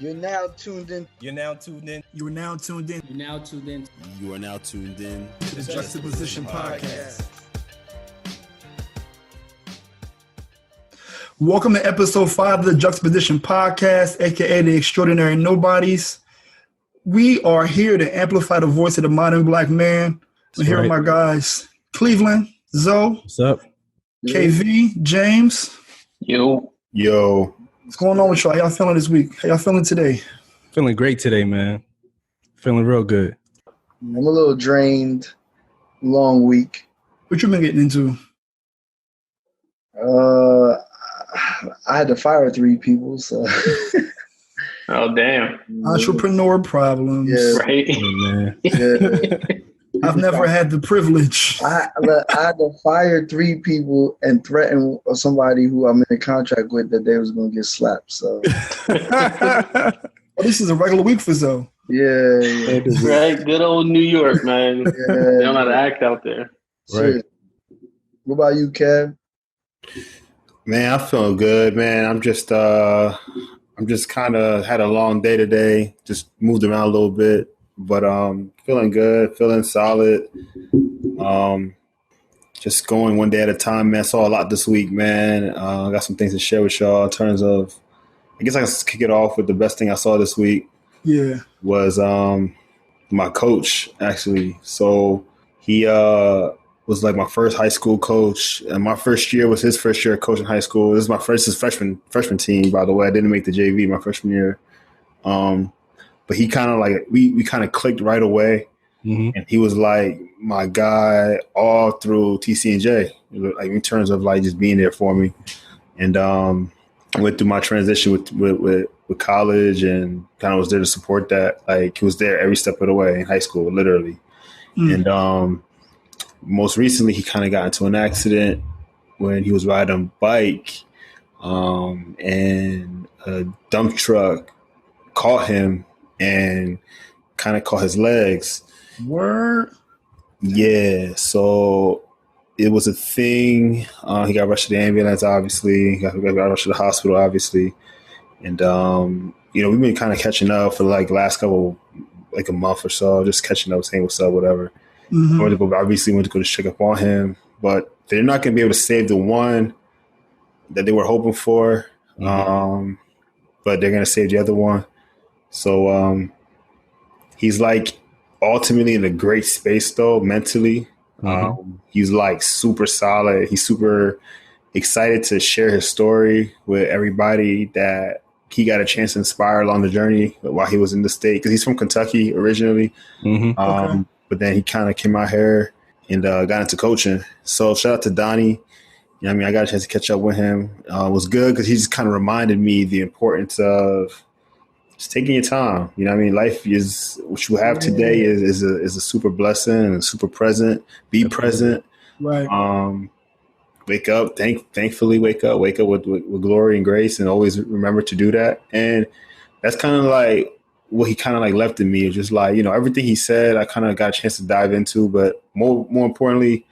You're now tuned in. You're now tuned in. You are now tuned in. You're now tuned in. You are now tuned in to the Juxtaposition Podcast. Welcome to episode 5 of the Juxtaposition Podcast, aka the Extraordinary Nobodies. We are here to amplify the voice of the modern black man. I'm here with my guys, Cleveland, Zoe. What's up? KV, James. Yo. What's going on with y'all? How y'all feeling this week? How y'all feeling today? Feeling great today, man. Feeling real good. I'm a little drained. Long week. What you been getting into? I had to fire 3 people, so. Oh, damn. Entrepreneur problems. Yeah. Right? Oh, man. Yeah. I've never had the privilege. I had to fire 3 people and threaten somebody who I'm in a contract with that they was going to get slapped. So, Well, this is a regular week for Zoe. yeah. Right? Good old New York, man. Yeah. They don't know how to act out there. Right. Shit. What about you, Kev? Man, I'm feeling good, man. I'm just kind of had a long day today. Just moved around a little bit, but feeling good, feeling solid. Just going one day at a time, man. Saw a lot this week, man. I got some things to share with y'all in terms of, I guess I can kick it off with the best thing I saw this week. Yeah. Was my coach, actually. So he was like my first high school coach, and my first year was his first year coaching high school. This is his freshman team, by the way. I didn't make the JV my freshman year. But he kind of like, we kind of clicked right away. Mm-hmm. And he was like my guy all through TC&J, like in terms of like just being there for me. And I went through my transition with college and kind of was there to support that. Like he was there every step of the way in high school, literally. And most recently, he kind of got into an accident when he was riding a bike, and a dump truck caught him and kind of caught his legs. Word? Yeah, so it was a thing. He got rushed to the ambulance, obviously. He got rushed to the hospital, obviously. And, we've been kind of catching up for like last couple, like a month or so, just catching up, saying what's up, whatever. Mm-hmm. Obviously went to go to check up on him, but they're not going to be able to save the one that they were hoping for. Mm-hmm. But they're going to save the other one. So he's like ultimately in a great space though, mentally. He's like super solid. He's super excited to share his story with everybody that he got a chance to inspire along the journey while he was in the state. Because he's from Kentucky originally. Mm-hmm. Okay. But then he kind of came out here and got into coaching. So shout out to Donnie. I got a chance to catch up with him. It was good because he just kind of reminded me the importance of just taking your time. Life is what you have today is a super blessing and super present. Be present. Right. Wake up. Thankfully, wake up with glory and grace, and always remember to do that. And that's kind of like what he kind of like left in me. Just like, everything he said, I kind of got a chance to dive into, but more importantly,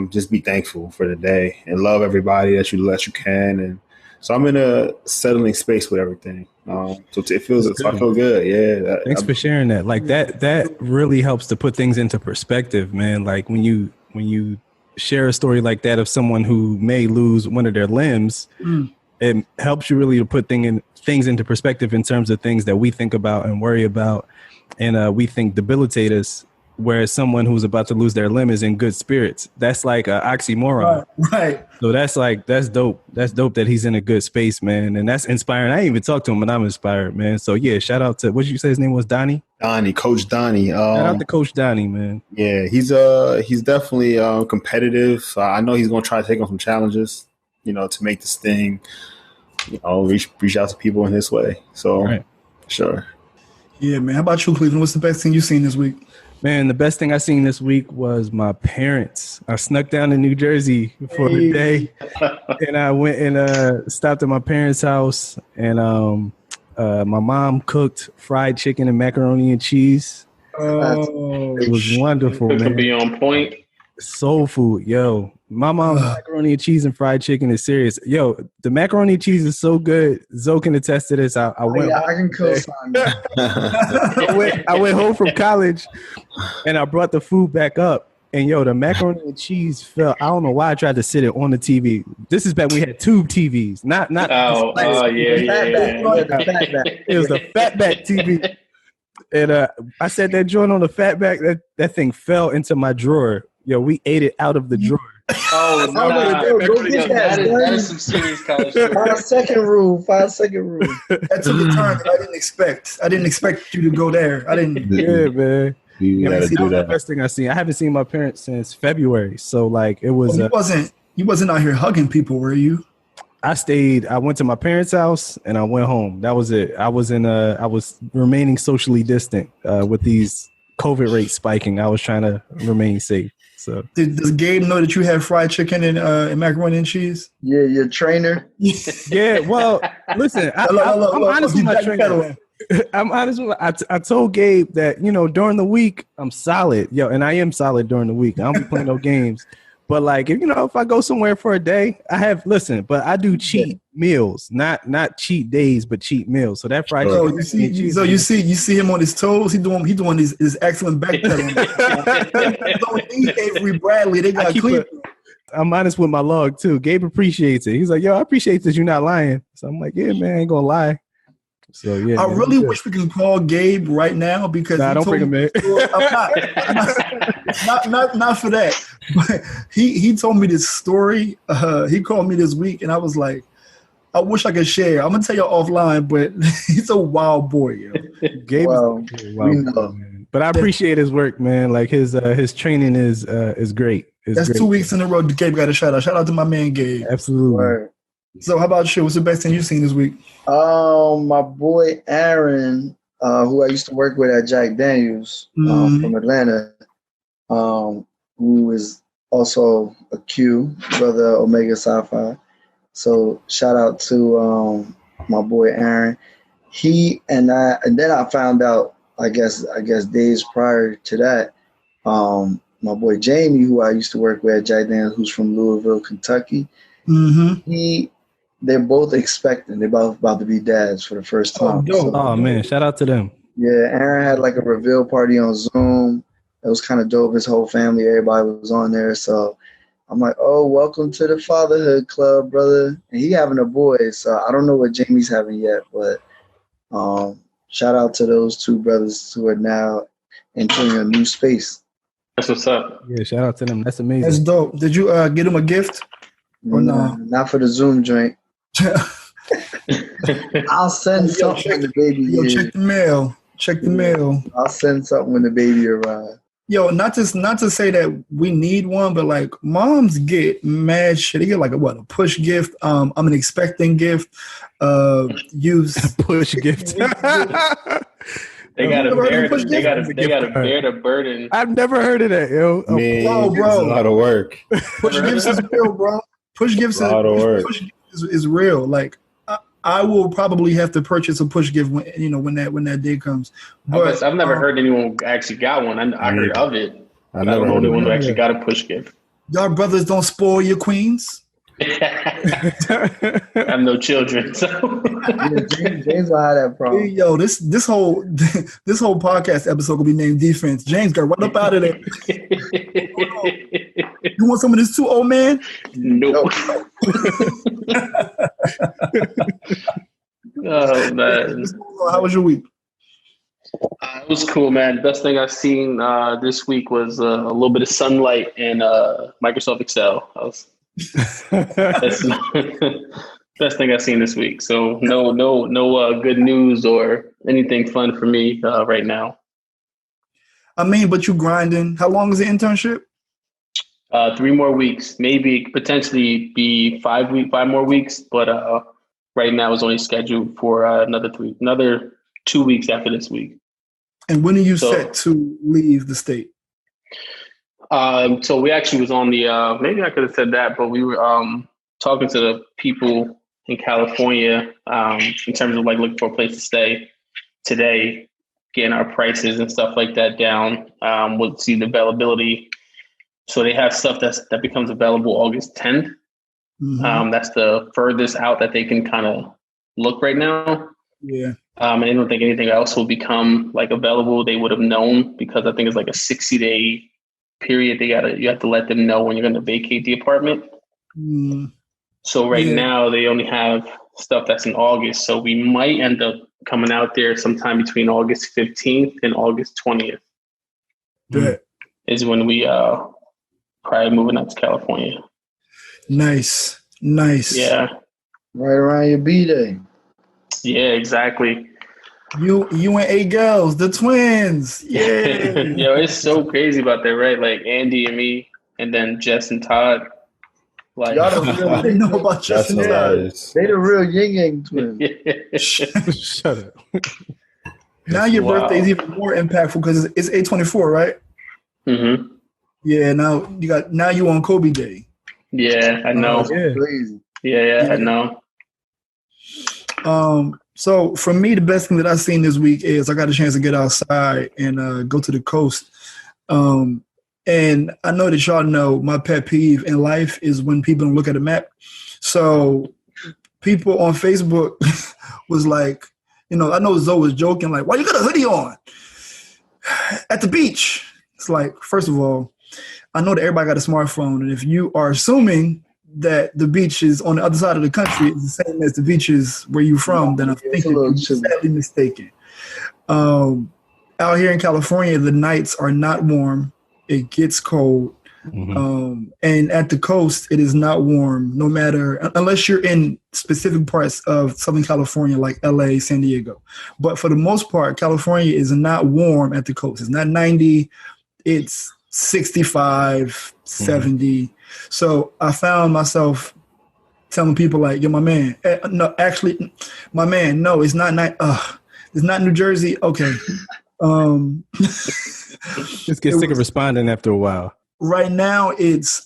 just be thankful for the day and love everybody that you can. And so I'm in a settling space with everything. So I feel good. Yeah. Thanks for sharing that. Like that really helps to put things into perspective, man. Like when you share a story like that of someone who may lose one of their limbs, it helps you really to put things into perspective in terms of things that we think about and worry about, and we think debilitate us. Whereas someone who's about to lose their limb is in good spirits. That's like an oxymoron. Right. So that's dope. That's dope that he's in a good space, man. And that's inspiring. I ain't even talked to him, but I'm inspired, man. So yeah, shout out to, what did you say his name was? Donnie? Coach Donnie. Shout out to Coach Donnie, man. Yeah, he's definitely competitive. I know he's going to try to take on some challenges, to make this thing, reach out to people in his way. So, right. Sure. Yeah, man. How about you, Cleveland? What's the best thing you've seen this week? Man, the best thing I seen this week was my parents. I snuck down to New Jersey for the day, and I went and stopped at my parents' house, and my mom cooked fried chicken and macaroni and cheese. Oh, It was wonderful, It could man. be on point. Soul food, yo. My mom's macaroni and cheese and fried chicken is serious. Yo, the macaroni and cheese is so good. Zoe can attest to this. I went. Yeah, I can co-sign that. I went home from college, and I brought the food back up. And yo, the macaroni and cheese fell. I don't know why I tried to sit it on the TV. This is back when we had tube TVs, not. Oh yeah. It was the fatback TV. And I set that joint on the fatback. That thing fell into my drawer. Yo, we ate it out of the drawer. Oh, no. That is some serious college shit. 5 second rule. That's a return that I didn't expect. I didn't expect you to go there. I didn't. Yeah, man. You gotta do that was that. the best thing I've seen. I haven't seen my parents since February. So like it was. You wasn't out here hugging people, were you? I went to my parents' house and I went home. That was it. I was remaining socially distant with these COVID rates spiking. I was trying to remain safe. So does Gabe know that you have fried chicken and macaroni and cheese? Yeah, your trainer. Yeah, well, listen, I'm honest with my trainer. I'm honest with I told Gabe that, during the week, I'm solid. Yo, and I am solid during the week. I don't be playing no games. But like, if I go somewhere for a day, but I do cheat meals, not cheat days, but cheat meals. So that fried chicken. You see him on his toes. He doing his excellent backpedaling. Don't need Avery Bradley. They got clean. I'm honest with my log too. Gabe appreciates it. He's like, yo, I appreciate that you're not lying. So I'm like, yeah, man, I ain't gonna lie. So yeah, I really wish we can call Gabe right now because don't bring him in. not for that. But he told me this story. He called me this week, and I was like, I wish I could share. I'm gonna tell you offline, but he's a wild boy. Yo. Gabe is wild boy, man. But I appreciate his work, man. Like his training is great. That's great. 2 weeks in a row. Gabe got a shout out. Shout out to my man Gabe. Absolutely. Right. So how about you? What's the best thing you've seen this week? My boy Aaron, who I used to work with at Jack Daniels from Atlanta, who is also a Q, brother Omega Sci-Fi. So shout out to my boy Aaron. He and then I found out, I guess days prior to that, my boy Jamie, who I used to work with at Jack Daniels, who's from Louisville, Kentucky. Mm-hmm. They're both expecting. They're both about to be dads for the first time. Oh man, shout out to them. Yeah, Aaron had like a reveal party on Zoom. It was kind of dope. His whole family, everybody was on there. So I'm like, oh, welcome to the fatherhood club, brother. And he having a boy. So I don't know what Jamie's having yet, but shout out to those two brothers who are now entering a new space. That's what's up. Yeah, shout out to them. That's amazing. That's dope. Did you get him a gift? Or no? Not for the Zoom joint. I'll send something when the baby. Check the mail. Check the mail. I'll send something when the baby arrives. Yo, not to say that we need one, but like moms get mad shit. They get like a push gift. I'm an expecting gift. Use push gift. They got to bear the burden. I've never heard of that, yo. Man, bro, it's a lot of work. Push gifts is real, bro. Push gifts is real. Like I will probably have to purchase a push gift when that day comes. But I've never heard anyone who actually got one. I heard of it. I don't know anyone who actually got a push gift. Y'all brothers don't spoil your queens. I have no children, so James will have that problem. Yo, this whole podcast episode will be named Defense. James got right up out of there. You want some of this too, old man? Nope. Oh man, how was your week? It was cool, man. Best thing I've seen this week was a little bit of sunlight and Microsoft Excel. That's best thing I've seen this week. So no good news or anything fun for me right now. I mean, but you grinding. How long is the internship? 3 more weeks, maybe potentially be 5 more weeks, but right now it's only scheduled for another 2 weeks after this week. And when are you set to leave the state? So we actually was on the, maybe I could have said that, but we were talking to the people in California in terms of like looking for a place to stay today, getting our prices and stuff like that down. We'll see the availability So they have stuff that becomes available August 10th. Mm-hmm. That's the furthest out that they can kind of look right now. Yeah. And I don't think anything else will become like available. They would have known, because I think it's like a 60-day period. You have to let them know when you're going to vacate the apartment. So right now they only have stuff that's in August. So we might end up coming out there sometime between August 15th and August 20th. Is when we probably moving out to California. Nice. Yeah. Right around your B-Day. Yeah, exactly. You and 8 girls, the twins. Yeah. Yo, it's so crazy about that, right? Like Andy and me, and then Jess and Todd. Like, Y'all the real I didn't know about Jess and Todd. They the real yin yang twins. Shut up. Now your birthday is even more impactful because it's 8/24, right? Mm-hmm. Yeah. Now you on Kobe Day. Yeah, I know. Crazy. Yeah, I know. So for me, the best thing that I've seen this week is I got a chance to get outside and go to the coast. And I know that y'all know my pet peeve in life is when people don't look at a map. So people on Facebook was like, I know Zoe was joking, like, why you got a hoodie on at the beach? It's like, first of all, I know that everybody got a smartphone. And if you are assuming that the beach is on the other side of the country, it's the same as the beaches where you're from, then I think you're sadly mistaken. Out here in California, the nights are not warm. It gets cold. Mm-hmm. And at the coast, it is not warm, no matter, unless you're in specific parts of Southern California, like LA, San Diego. But for the most part, California is not warm at the coast. It's not 90. It's 65, 70. Mm-hmm. So I found myself telling people like, yo, my man, no, actually, my man, no, it's not it's not New Jersey. Okay. Just get sick of responding after a while. Right now, it's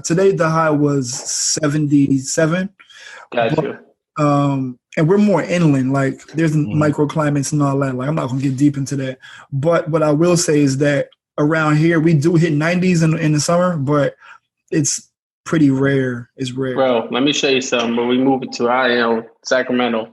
today the high was 77. Gotcha. And we're more inland. Like there's microclimates and all that. Like I'm not gonna get deep into that. But what I will say is that around here we do hit 90s in the summer, but it's pretty rare. It's rare. Bro, let me show you something. But we move it to Sacramento.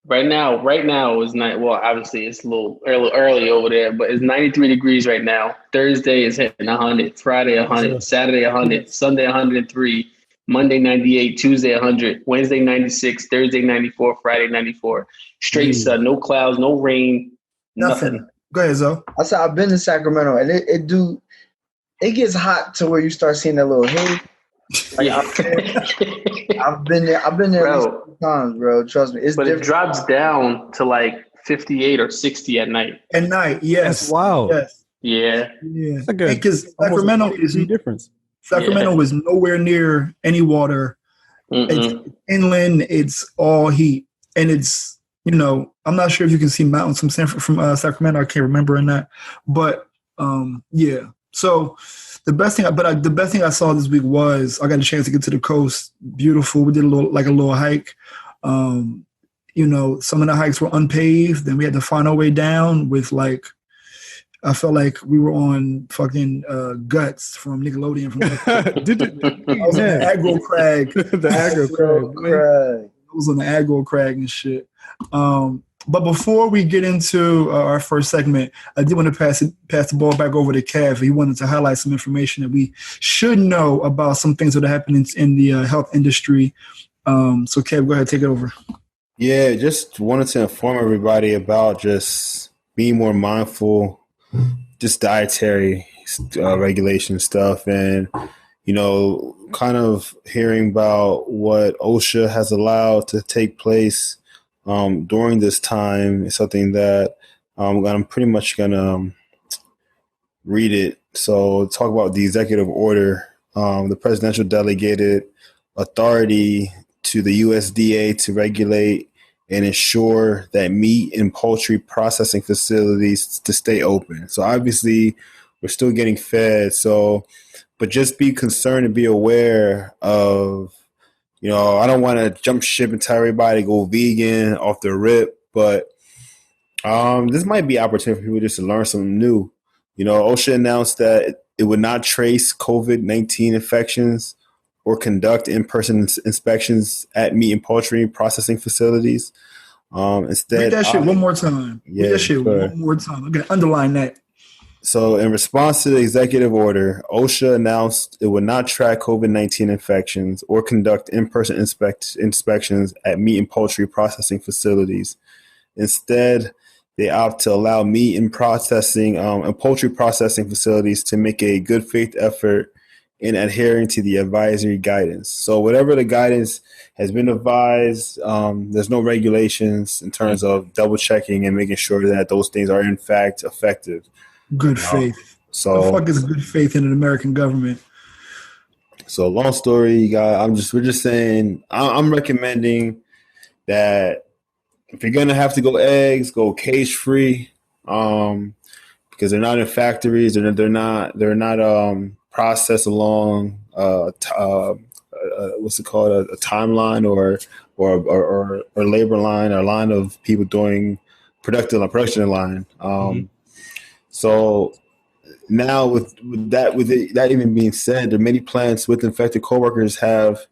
Right now is night. Well, obviously it's a little early over there, but it's 93 degrees right now. Thursday is hitting 100, Friday 100, Saturday 100, Sunday 103, Monday 98, Tuesday 100, Wednesday 96, Thursday 94, Friday 94. Straight sun, no clouds, no rain, nothing. Go ahead, Zoe. I said I've been to Sacramento, and it gets hot to where you start seeing that little haze. Like, I've been there. I've been there at least 2 times, bro. Trust me. It's different. It drops down to like 58 or 60 at night. At night, yes. That's wild. Yes. Yeah. Because Sacramento is difference. Sacramento is nowhere near any water. It's inland. It's all heat, and it's I'm not sure if you can see mountains from Sacramento. I can't remember in that, but yeah. So. The best thing I saw this week was I got a chance to get to the coast. Beautiful. We did a little hike. Some of the hikes were unpaved. Then we had to find our way down with I felt like we were on fucking Guts from Nickelodeon. I was on the aggro crag. The aggro crag. I was on the aggro crag and shit. But before we get into our first segment, I did want to pass the ball back over to Kev. He wanted to highlight some information that we should know about some things that are happening in the health industry. So Kev, go ahead, take it over. Yeah, just wanted to inform everybody about just being more mindful, just dietary regulation stuff, and kind of hearing about what OSHA has allowed to take place during this time is something that I'm pretty much gonna read it. So talk about the executive order, the presidential delegated authority to the USDA to regulate and ensure that meat and poultry processing facilities to stay open. So obviously we're still getting fed. But just be concerned and be aware of, I don't want to jump ship and tell everybody to go vegan off the rip, but this might be an opportunity for people just to learn something new. OSHA announced that it would not trace COVID-19 infections or conduct in-person inspections at meat and poultry processing facilities. Instead, read that shit one more time. Yeah, read that shit one more time. I'm gonna underline that. So, in response to the executive order, OSHA announced it would not track COVID-19 infections or conduct in-person inspections at meat and poultry processing facilities. Instead, they opt to allow meat and processing and poultry processing facilities to make a good faith effort in adhering to the advisory guidance. So whatever the guidance has been advised, there's no regulations in terms of double checking and making sure that those things are in fact effective. Good faith. So the fuck is good faith in an American government? So long story, guys. We're just saying. I'm recommending that if you're gonna have to go eggs, go cage free, because they're not in factories. They're not processed along what's it called, a timeline or labor line, or a line of people doing production line. So now with that even being said, there are many plants with infected coworkers have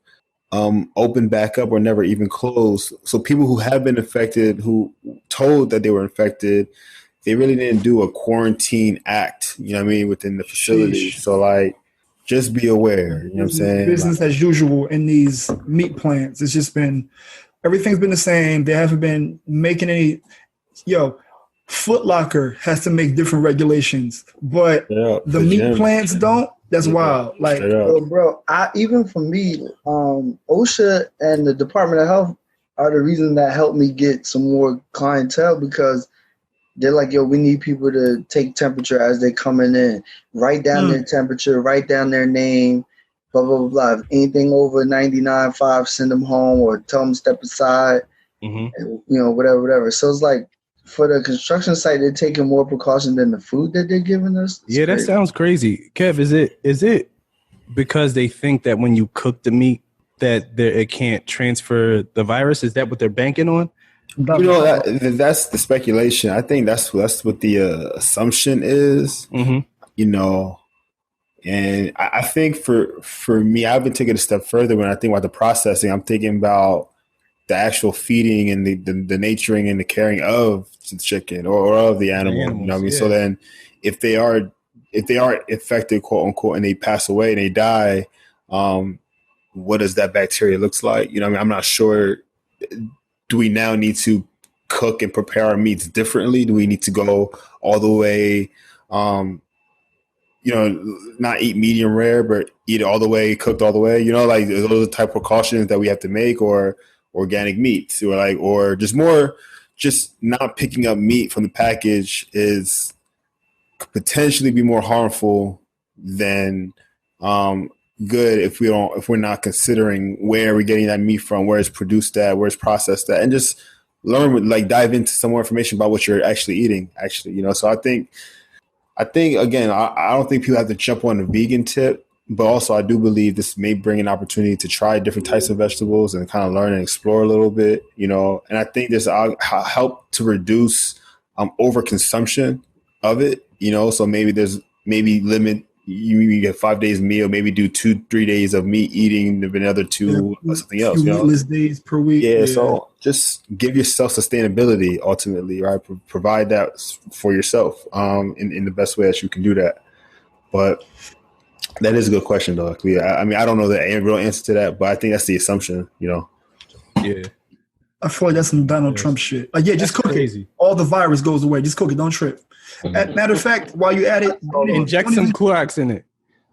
opened back up or never even closed. So people who have been infected, who told that they were infected, they really didn't do a quarantine act, you know what I mean, within the facility. So like, just be aware, you know what I'm saying? Business as usual in these meat plants. It's just been, everything's been the same. They haven't been making any, Foot Locker has to make different regulations, but the meat plants don't. That's wild. Like, bro, even for me, OSHA and the Department of Health are the reason that helped me get some more clientele, because they're like, we need people to take temperature as they coming in, write down their temperature, write down their name, blah, blah, blah. If anything over 99.5, send them home or tell them step aside, and, whatever. So it's like, for the construction site, they're taking more precaution than the food that they're giving us. It's crazy. That sounds crazy. Kev, is it because they think that when you cook the meat that it can't transfer the virus? Is that what they're banking on? That's the speculation. I think that's what the assumption is. And I think for me, I've been taking a step further when I think about the processing. I'm thinking about the actual feeding and the naturing and the caring of the chicken or of the animal. You know what I mean? Yeah. So then if they are infected, quote unquote, and they pass away and they die, what does that bacteria looks like? You know what I mean? I'm not sure. Do we now need to cook and prepare our meats differently? Do we need to go all the way, not eat medium rare, but eat it all the way, cooked all the way? Like those are the type of precautions that we have to make, or organic meats, or just not picking up meat from the package could potentially be more harmful than good if we're not considering where we're getting that meat from, where it's produced at, where it's processed at, and just dive into some more information about what you're actually eating. So I think again, I don't think people have to jump on the vegan tip. But also, I do believe this may bring an opportunity to try different types of vegetables and kind of learn and explore a little bit, And I think this help to reduce overconsumption of it, So maybe limit. You get 5 days meal, maybe do 2-3 days of meat eating, then another 2 or something else. Meatless days per week. Yeah, so just give yourself sustainability ultimately, right? Provide that for yourself in the best way that you can do that. But that is a good question, though. I mean, I don't know the real answer to that, but I think that's the assumption, Yeah. I feel like that's some Donald Trump shit. Just cook it. All the virus goes away. Just cook it. Don't trip. Matter of fact, while you at it, inject some Clorox in it.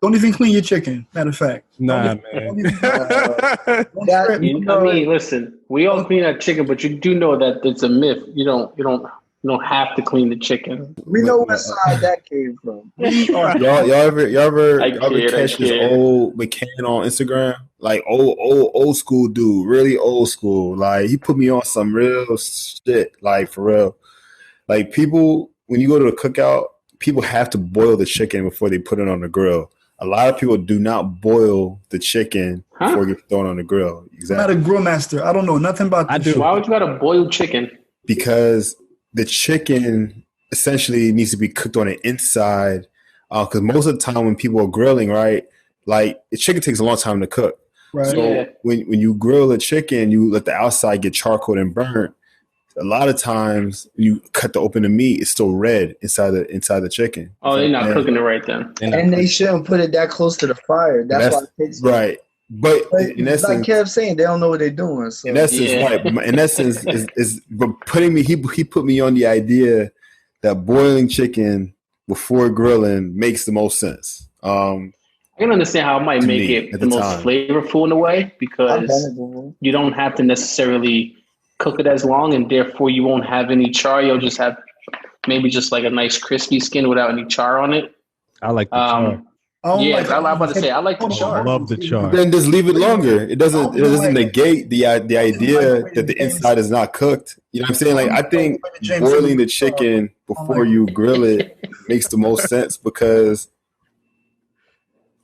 Don't even clean your chicken. Matter of fact. Nah, man. Listen, we all clean our chicken, but you do know that it's a myth. You don't have to clean the chicken. We know what side that came from. Y'all ever catch this old McCann on Instagram? Like old school dude, really old school. Like he put me on some real shit, like for real. Like people, when you go to a cookout, people have to boil the chicken before they put it on the grill. A lot of people do not boil the chicken before it gets thrown on the grill. Exactly. I'm not a grill master. I don't know nothing about this. I do. Why would you gotta boil chicken? Because the chicken essentially needs to be cooked on the inside Because most of the time when people are grilling, right, like the chicken takes a long time to cook. Right. So when you grill a chicken, you let the outside get charcoaled and burnt. A lot of times you cut the open the meat, it's still red inside the chicken. Oh, they're not cooking it right then. And they shouldn't put it that close to the fire. That's why it takes right. But in essence, like Kev saying, they don't know what they're doing. So. In essence, right. In essence, but putting me, he put me on the idea that boiling chicken before grilling makes the most sense. I can understand how it might make it the most flavorful in a way, because you don't have to necessarily cook it as long, and therefore you won't have any char. You'll just have maybe just like a nice crispy skin without any char on it. I like the char. I'm about to say I like the char. I love the char. Then just leave it longer. It doesn't negate the idea that the inside is not cooked. You know what I'm saying? Like I think boiling the chicken before you grill it makes the most sense, because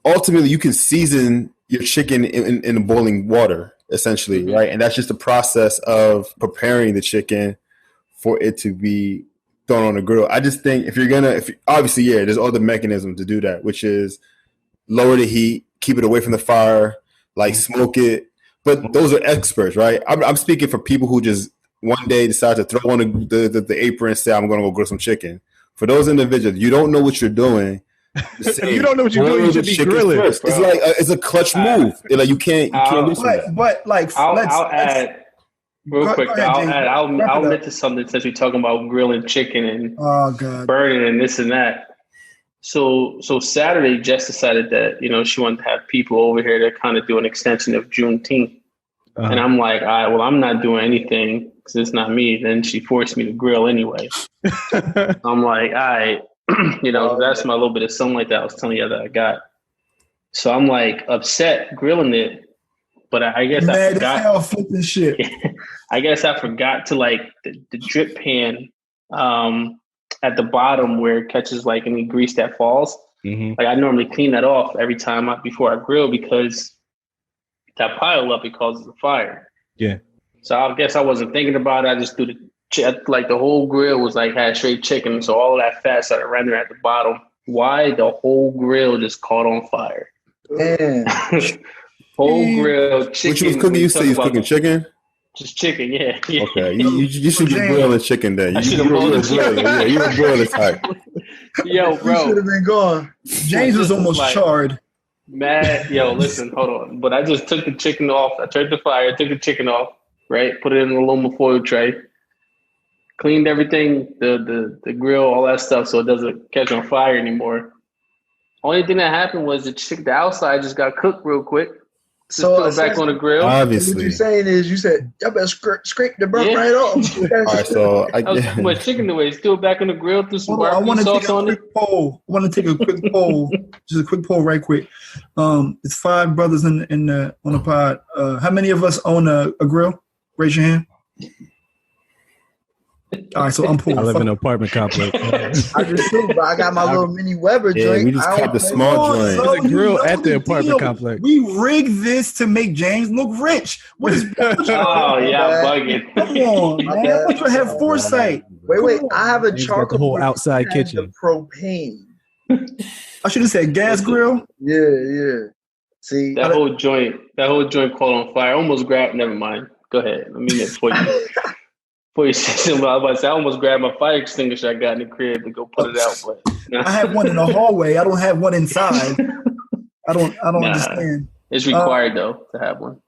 ultimately you can season your chicken in boiling water, essentially, right? And that's just the process of preparing the chicken for it to be thrown on the grill. I just think obviously, there's other mechanisms to do that, which is lower the heat, keep it away from the fire, like smoke it. But those are experts, right? I'm speaking for people who just one day decide to throw on the apron and say, I'm going to go grill some chicken. For those individuals, you don't know what you're doing. You don't know what you're doing. You should be grilling. It's like it's a clutch move. Like you can't lose that. But like, I'll add real quick. I'll admit to something, since we're talking about grilling chicken and burning and this and that. So Saturday, Jess decided that she wanted to have people over here to kind of do an extension of Juneteenth, and I'm like, all right, well, I'm not doing anything because it's not me. Then she forced me to grill anyway. I'm like, all right. That's my little bit of sunlight that I was telling you that I got. So I'm like upset grilling it, but I guess I forgot. Flipping shit. I guess I forgot to like the drip pan at the bottom where it catches like any grease that falls. Mm-hmm. Like I normally clean that off every time before I grill, because that pile up, it causes a fire. Yeah. So I guess I wasn't thinking about it. I just threw like the whole grill was like had straight chicken, so all of that fat started rendering at the bottom. Why the whole grill just caught on fire? Damn. Whole grill chicken. What you was cooking? You say you was cooking chicken? Just chicken, yeah. Okay, you should be grilling chicken then. You were broiling type. Yo, bro, you should have been gone. James was almost charred. Mad. Yo, listen, hold on. But I just took the chicken off. I turned the fire, took the chicken off, right? Put it in an aluminum foil tray. Cleaned everything, the grill, all that stuff, so it doesn't catch on fire anymore. Only thing that happened was the outside just got cooked real quick. So put it back on the grill. Obviously, what you're saying is you said y'all better scrape the burnt right off. All right, so I was too much chicken away. Still it back on the grill. Threw some barbecue sauce on it. I want to take a quick poll. Just a quick poll, right quick. It's 5 brothers on the pod. How many of us own a grill? Raise your hand. All right, so I'm poor. I live in an apartment complex. I just do, but I got my little mini Weber joint. We just kept the small joint. There's a grill at the apartment complex. We rigged this to make James look rich. What is? Bugging. Come on, man. I want you to have foresight. Wait. I have a charcoal. The whole outside kitchen. Propane. I should have said gas grill. Yeah. See that whole joint caught on fire. Almost grabbed. Never mind. Go ahead. Let me for you. I almost grabbed my fire extinguisher I got in the crib to go put it out. But I have one in the hallway. I don't have one inside. I don't understand. It's required though to have one.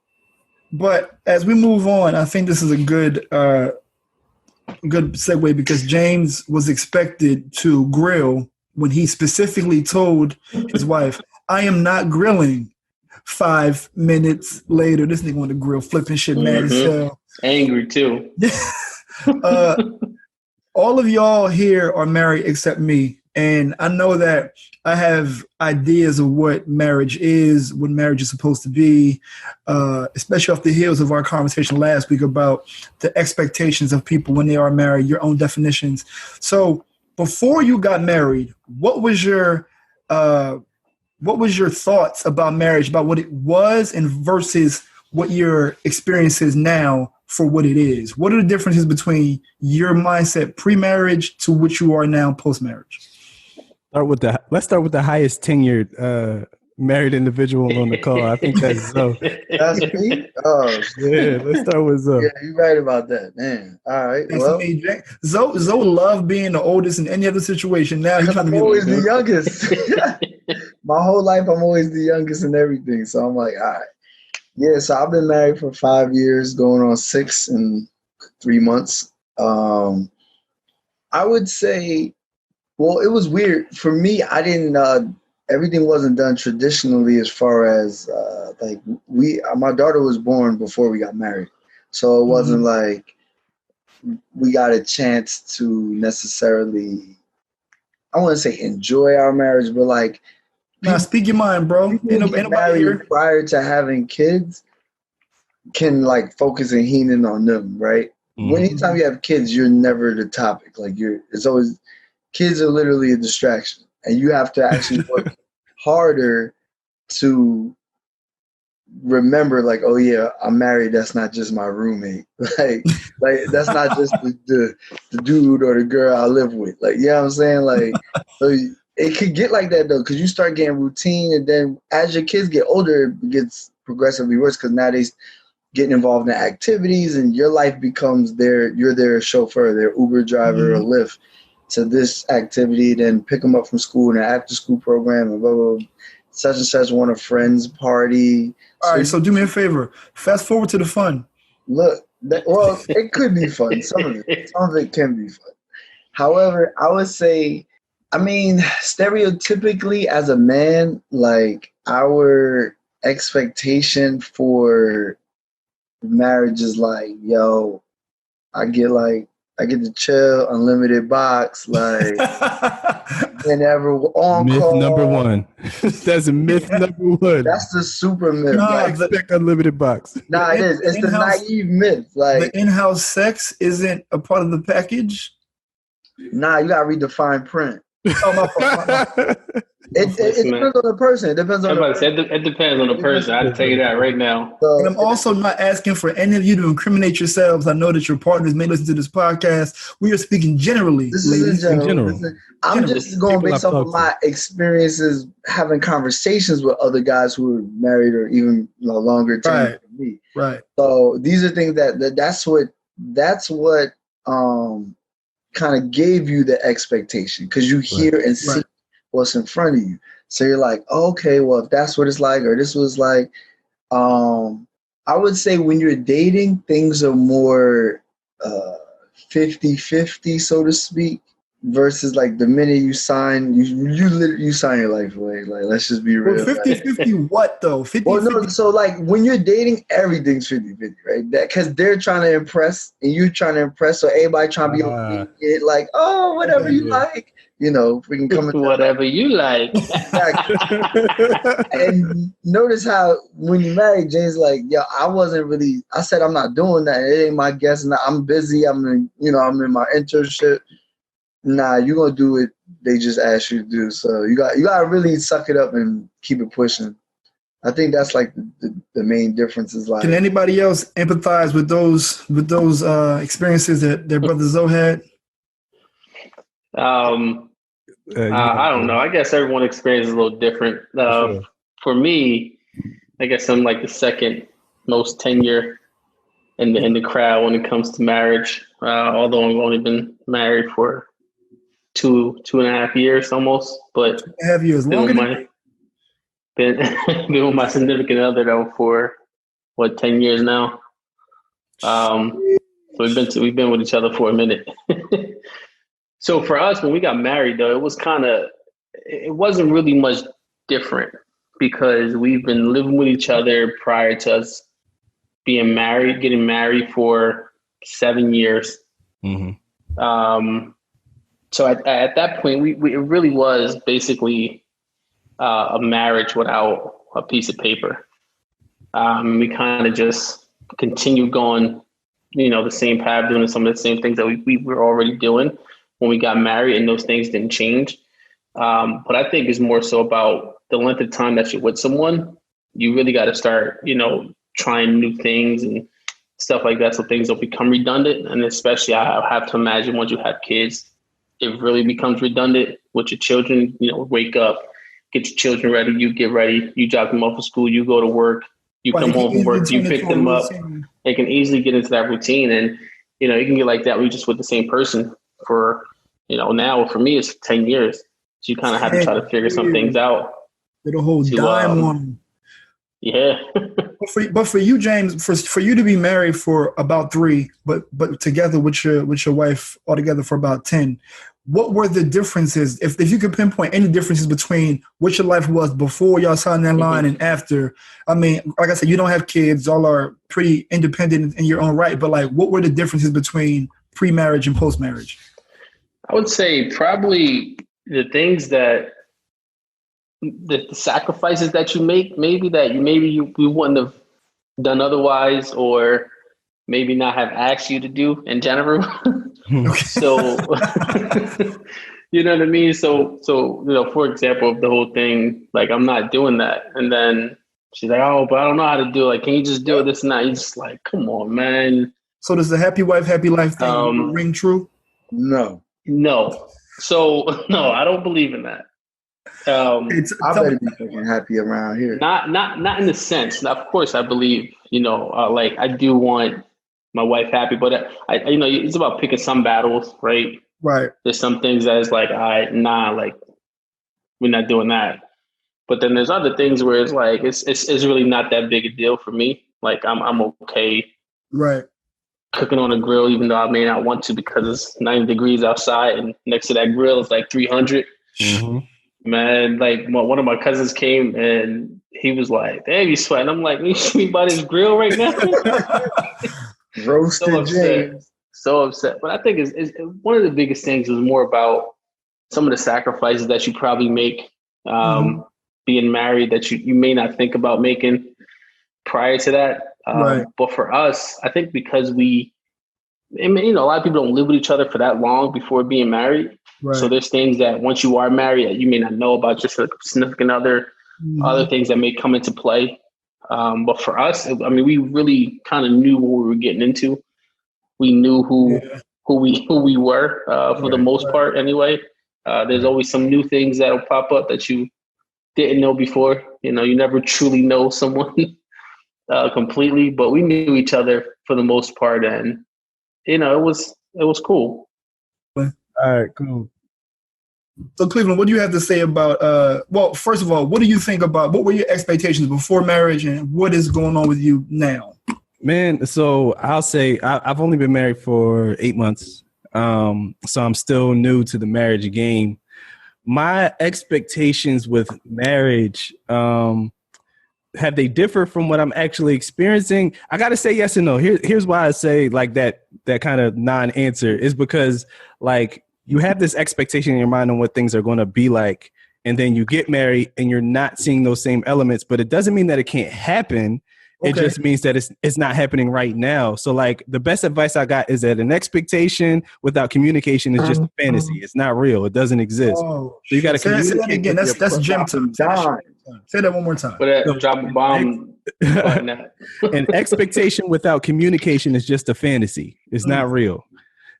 But as we move on, I think this is a good segue, because James was expected to grill when he specifically told his wife, "I am not grilling." 5 minutes later, this nigga on the grill flipping shit, mad as hell. Angry too. All of y'all here are married except me, and I know that I have ideas of what marriage is, what marriage is supposed to be, especially off the heels of our conversation last week about the expectations of people when they are married, your own definitions. So before you got married, what was your thoughts about marriage, about what it was and versus what your experience is now for what it is? What are the differences between your mindset pre-marriage to what you are now post-marriage? Let's start with the highest tenured married individual on the call. I think that's Zoe. That's me? Oh, yeah. Let's start with Zoe. Yeah, you're right about that, man. All right. Well, Zoe loved being the oldest in any other situation. Now he's trying to be always the youngest. My whole life, I'm always the youngest in everything. So I'm like, all right. Yeah, so I've been married for 5 years, going on 6 in 3 months. I would say, well, it was weird. For me, I didn't, everything wasn't done traditionally as far as, my daughter was born before we got married. So it wasn't like we got a chance to necessarily, I wouldn't say enjoy our marriage, but like, now speak your mind, bro. Ain't nobody here. Prior to having kids can like focus and hone in on them, right? Anytime you have kids, you're never the topic. Like it's always, kids are literally a distraction, and you have to actually work harder to remember, like, oh yeah, I'm married. That's not just my roommate. like that's not just the dude or the girl I live with. Like, you know what I'm saying? Like, so it could get like that though, because you start getting routine, and then as your kids get older, it gets progressively worse because now they getting involved in activities, and your life becomes you're their chauffeur, their Uber driver or Lyft to this activity, then pick them up from school in an after school program, and blah, blah, blah. Such and such want a friend's party. All right, so do me a favor. Fast forward to the fun. Look, it could be fun. Some of it can be fun. However, I would say, stereotypically as a man, like our expectation for marriage is like, yo, I get to chill, unlimited box, like whenever on myth call. Number one. That's myth number one. That's the super myth. Nah, expect unlimited box. Nah, it is. It's the naive myth. Like the in-house sex isn't a part of the package. Nah, you gotta read the fine print. Oh, my fault. It depends on the person. It depends on it depends on the person. I can tell you that right now. And I'm also not asking for any of you to incriminate yourselves. I know that your partners may listen to this podcast. We are speaking generally. This is in general. I'm just going based off of my experiences having conversations with other guys who are married or even longer term than me. Right. So these are things that's what kind of gave you the expectation, because you hear and see what's in front of you. So you're like, oh, okay, well, if that's what it's like, or this was like, I would say when you're dating, things are more 50-50, so to speak, versus like the minute you sign, you sign your life away. Like, let's just be real. 50-50 what though? 50-50? Well, no, so like when you're dating, everything's 50-50, right? That because they're trying to impress and you're trying to impress, so everybody trying to be obedient, like, oh, whatever you like. You know, we can come whatever you like. Exactly. And notice how when you married, James, like, yo, I said I'm not doing that. It ain't my guess. I'm busy. I'm in my internship. Nah, you're gonna do it. They just asked you to do. So you gotta really suck it up and keep it pushing. I think that's like the main difference is like. Can anybody else empathize with those experiences that their brother Zoe had? I don't know. I guess everyone experiences a little different. Sure. For me, I guess I'm like the second most tenure in the crowd when it comes to marriage. Although I've only been married for 2.5 years almost, but 2.5 years. Been with my significant other though for 10 years now. So we've been with each other for a minute. So for us, when we got married, though, it wasn't really much different because we've been living with each other prior to us getting married for 7 years. Mm-hmm. So at that point, it really was basically a marriage without a piece of paper. We kind of just continued going, the same path, doing some of the same things that we were already doing when we got married, and those things didn't change. But I think it's more so about the length of time that you're with someone. You really got to start, trying new things and stuff like that, so things don't become redundant. And especially, I have to imagine once you have kids, it really becomes redundant with your children. You know, wake up, get your children ready, you get ready, you drop them off at school, you go to work, you come home from work, you pick them up. They can easily get into that routine, and you know, you can get like that where you're just with the same person for, you know, now for me it's 10 years. So you kind of have to try to figure some things out. Get a whole dime on them. Yeah. but for you, James, for you to be married for about 3, but together with your wife altogether for about 10, what were the differences? If you could pinpoint any differences between what your life was before y'all signed that line and after. I mean, like I said, you don't have kids. Y'all are pretty independent in your own right. But like, what were the differences between pre-marriage and post-marriage? I would say probably the things that the sacrifices that you make, maybe you wouldn't have done otherwise, or maybe not have asked you to do in general. So, you know what I mean? So, you know, for example, the whole thing, like, I'm not doing that. And then she's like, oh, but I don't know how to do it. Like, can you just do it this and that? You're just like, come on, man. So does the happy wife, happy life thing ring true? No. So, no, I don't believe in that. I better be fucking happy around here. Not in the sense. Now, of course, I believe, you know, like, I do want my wife happy, but I you know, it's about picking some battles, right? Right. There's some things that is like, like, we're not doing that. But then there's other things where it's like, it's really not that big a deal for me. Like, I'm okay. Right. Cooking on a grill, even though I may not want to because it's 90 degrees outside, and next to that grill is like 300. Mm-hmm. Man, like, one of my cousins came and he was like, damn, you sweating. I'm like, you see me by this grill right now? Roasted James. So upset. But I think it's one of the biggest things is more about some of the sacrifices that you probably make being married that you may not think about making prior to that. Right. But for us, I think because you know, a lot of people don't live with each other for that long before being married. Right. So there's things that once you are married that you may not know about just a significant other, other things that may come into play. But for us, I mean, we really kind of knew what we were getting into. We knew who we were for the most part anyway. There's always some new things that'll pop up that you didn't know before. You know, you never truly know someone completely, but we knew each other for the most part, and you know, it was cool. All right, cool. So Cleveland, what do you have to say about, well, first of all, what do you think about, what were your expectations before marriage and what is going on with you now? Man, so I'll say I've only been married for 8 months. So I'm still new to the marriage game. My expectations with marriage, have they differed from what I'm actually experiencing? I got to say yes and no. Here's why I say like that kind of non-answer is because like you have this expectation in your mind on what things are going to be like, and then you get married and you're not seeing those same elements, but it doesn't mean that it can't happen. Okay. It just means that it's not happening right now. So like the best advice I got is that an expectation without communication is just a fantasy. It's not real. It doesn't exist. So you got to communicate. Say that again. That's gem time. Say that one more time. Drop a bomb. An expectation without communication is just a fantasy. It's not real.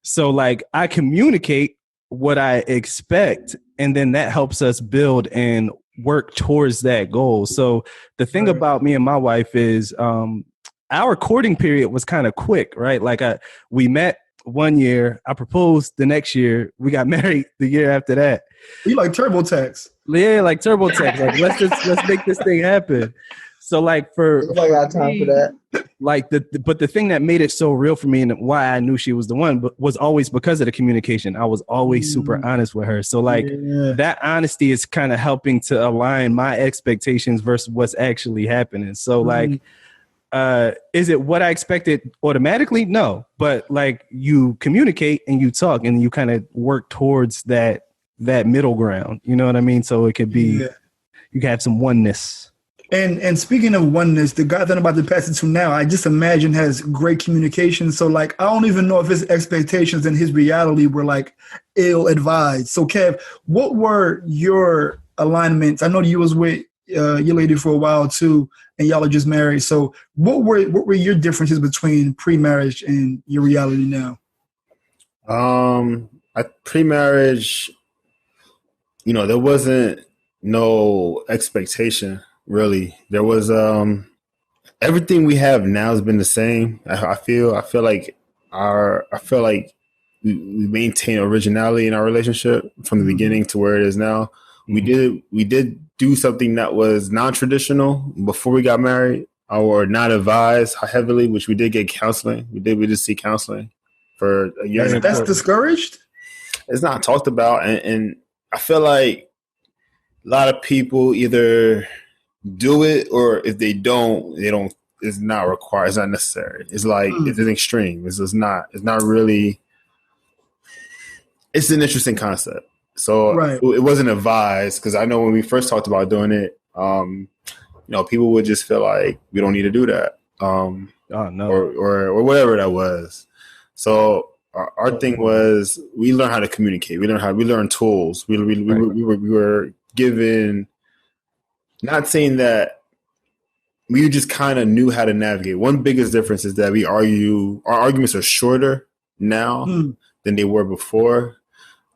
So like I communicate what I expect, and then that helps us build and work towards that goal. So the thing about me and my wife is our courting period was kind of quick, right? Like we met 1 year, I proposed the next year, we got married the year after that. You like TurboTax? Yeah, like TurboTax. Like let's make this thing happen. So like I got time for that. Like but the thing that made it so real for me and why I knew she was the one was always because of the communication. I was always super honest with her. So like that honesty is kind of helping to align my expectations versus what's actually happening. So like, is it what I expected automatically? No, but like you communicate and you talk and you kind of work towards that middle ground. You know what I mean? So it could be, you can have some oneness. And speaking of oneness, the guy that I'm about to pass it to now, I just imagine has great communication. So like, I don't even know if his expectations and his reality were like ill-advised. So Kev, what were your alignments? I know you was with your lady for a while too, and y'all are just married. So what were your differences between pre-marriage and your reality now? Pre-marriage, there wasn't no expectation really. There was everything we have now has been the same. I feel like we maintain originality in our relationship from the beginning to where it is now. We did do something that was non-traditional before we got married, or not advised heavily, which we did get counseling. We did see counseling for a year. That's discouraged? It's not talked about, and I feel like a lot of people either do it, or if they don't, it's not required. It's not necessary. It's like it's an extreme. It's not really. It's an interesting concept. So it wasn't advised, because I know when we first talked about doing it, people would just feel like we don't need to do that, or whatever that was. So our thing was we learned how to communicate. We learned tools. We were given. Not saying that we just kind of knew how to navigate. One biggest difference is that our arguments are shorter now than they were before.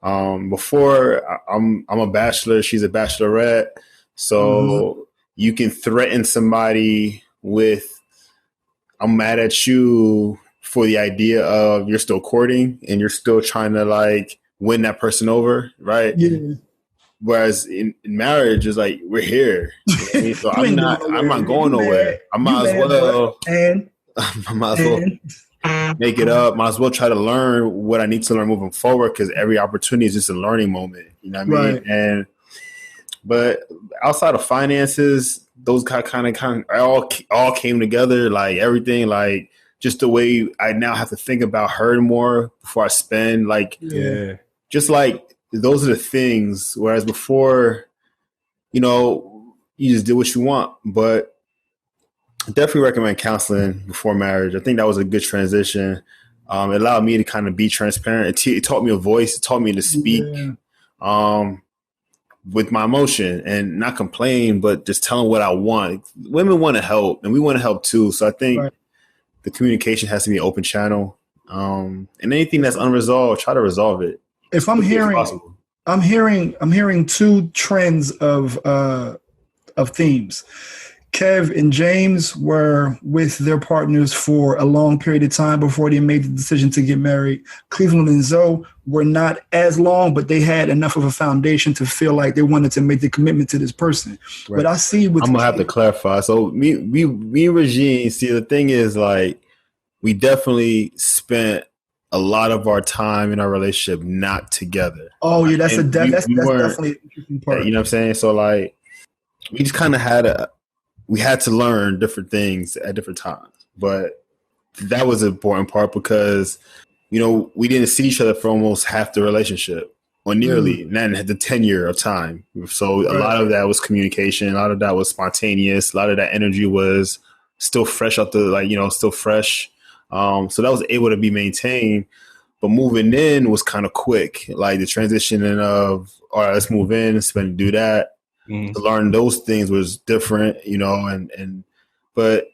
Before I'm a bachelor, she's a bachelorette. So you can threaten somebody with, I'm mad at you for the idea of you're still courting and you're still trying to like win that person over. Right. Yeah. Whereas in marriage, it's like, we're here. You know what I mean? So I'm not going nowhere. I might as well make it up. Might as well try to learn what I need to learn moving forward, because every opportunity is just a learning moment. You know what I mean? But outside of finances, those kind of all came together. Like everything, like just the way I now have to think about her more before I spend. Like, just like those are the things. Whereas before, you just do what you want. But I definitely recommend counseling before marriage. I think that was a good transition. It allowed me to kind of be transparent. It taught me a voice. It taught me to speak with my emotion and not complain, but just telling what I want. Women want to help, and we want to help too. So I think the communication has to be an open channel. And anything that's unresolved, try to resolve it. If I'm hearing two trends of themes. Kev and James were with their partners for a long period of time before they made the decision to get married. Cleveland and Zoe were not as long, but they had enough of a foundation to feel like they wanted to make the commitment to this person. Right. But I see I'm gonna have to clarify. So me and Regine, see, the thing is, like, we definitely spent a lot of our time in our relationship not together. Oh yeah, that's definitely an interesting part. You know what I'm saying? So like, we just kind of we had to learn different things at different times. But that was an important part because, we didn't see each other for almost half the relationship, or nearly, not the tenure of time. So a lot of that was communication. A lot of that was spontaneous. A lot of that energy was still fresh out still fresh. So that was able to be maintained. But moving in was kind of quick. Like the transitioning of, all right, let's move in and do that. To learn those things was different, but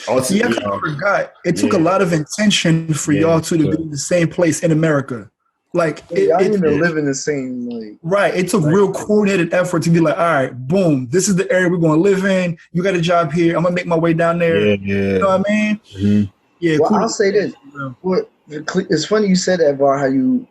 also, I forgot. It took a lot of intention for y'all two to be in the same place in America. Like, y'all even live in the same, like, right. It took real coordinated effort to be like, all right, boom, this is the area we're going to live in. You got a job here. I'm going to make my way down there. You know what I mean? Mm-hmm. Yeah. Well, I'll say this. It's funny you said that, Var, how you,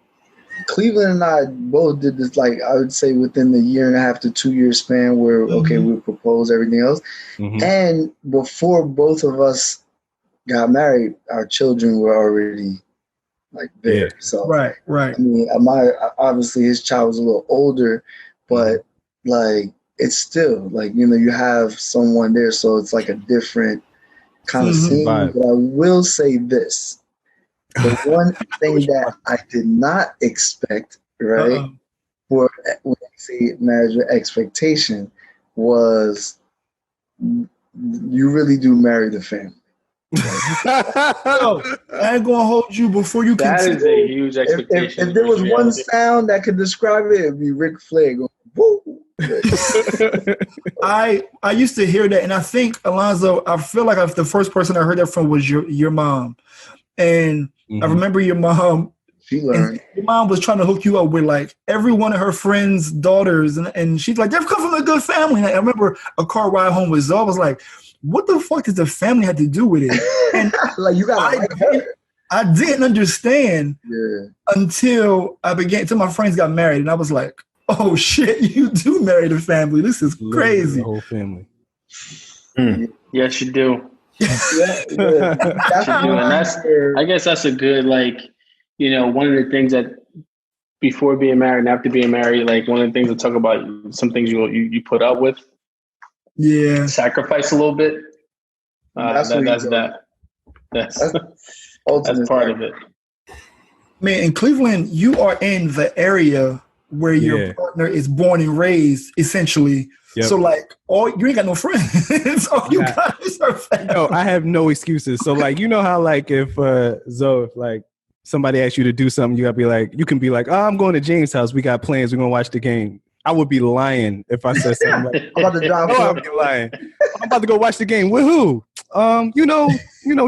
Cleveland and I both did this, like, I would say within the 1.5 to 2 year span where, we proposed everything else. Mm-hmm. And before both of us got married, our children were already, like, there. Yeah. So, right. I mean, obviously his child was a little older, but, like, it's still, like, you have someone there, so it's like a different kind of scene. But I will say this. The one thing that I did not expect, right, for when I say marriage with expectation, was you really do marry the family. I ain't gonna hold you before you can. That is a huge expectation. If there was one sound that could describe it, it'd be Ric Flair going, woo. I used to hear that, and I think, Alonzo, I feel like the first person I heard that from was your mom. And I remember your mom She learned. Your mom was trying to hook you up with like every one of her friends' daughters, and she's like, they've come from a good family. And I remember a car ride home with Zoe. I was like, what the fuck does the family have to do with it? And like you got I didn't understand until my friends got married, and I was like, oh shit, you do marry the family. This is crazy. The whole family. Yes, you do. Yeah. I guess that's a good, like, you know, one of the things that before being married and after being married, like one of the things to talk about, some things you put up with. Yeah. Sacrifice a little bit. That's part of it. Man, in Cleveland, you are in the area where your partner is born and raised, essentially. Yep. So, like, you ain't got no friends. All you got is her family. No, I have no excuses. So, like, you know how, like, if Zoe, if, like, somebody asks you to do something, you can be like, oh, I'm going to James' house. We got plans. We're going to watch the game. I would be lying if I said something like, I'm about to drive. I would be lying. I'm about to go watch the game. With who? You know,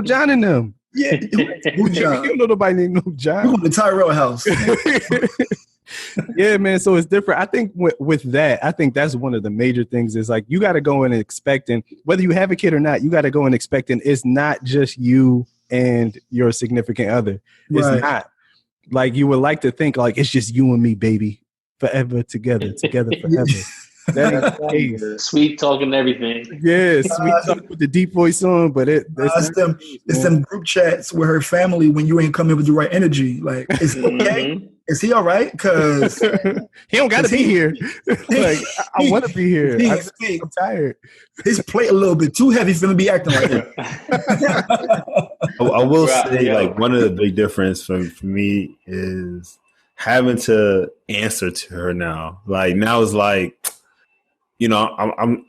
John and them. Yeah. Who John? You don't know nobody named no John. We're going to Tyrell house. Yeah, man. So it's different. I think with that, I think that's one of the major things is like you got to go in expecting, whether you have a kid or not, you got to go in expecting it's not just you and your significant other. It's not. Like you would like to think like it's just you and me, baby, forever together forever. That is sweet talking everything. Yeah, sweet talking with the deep voice on, but it's them group chats with her family when you ain't coming with the right energy. Like, it's okay. Is he all right? Because he don't got to be here. Like, I want to be here. I'm tired. His plate a little bit too heavy for him to be acting like that. I will say, like, one of the big difference for me is having to answer to her now. Like, now it's like, you know,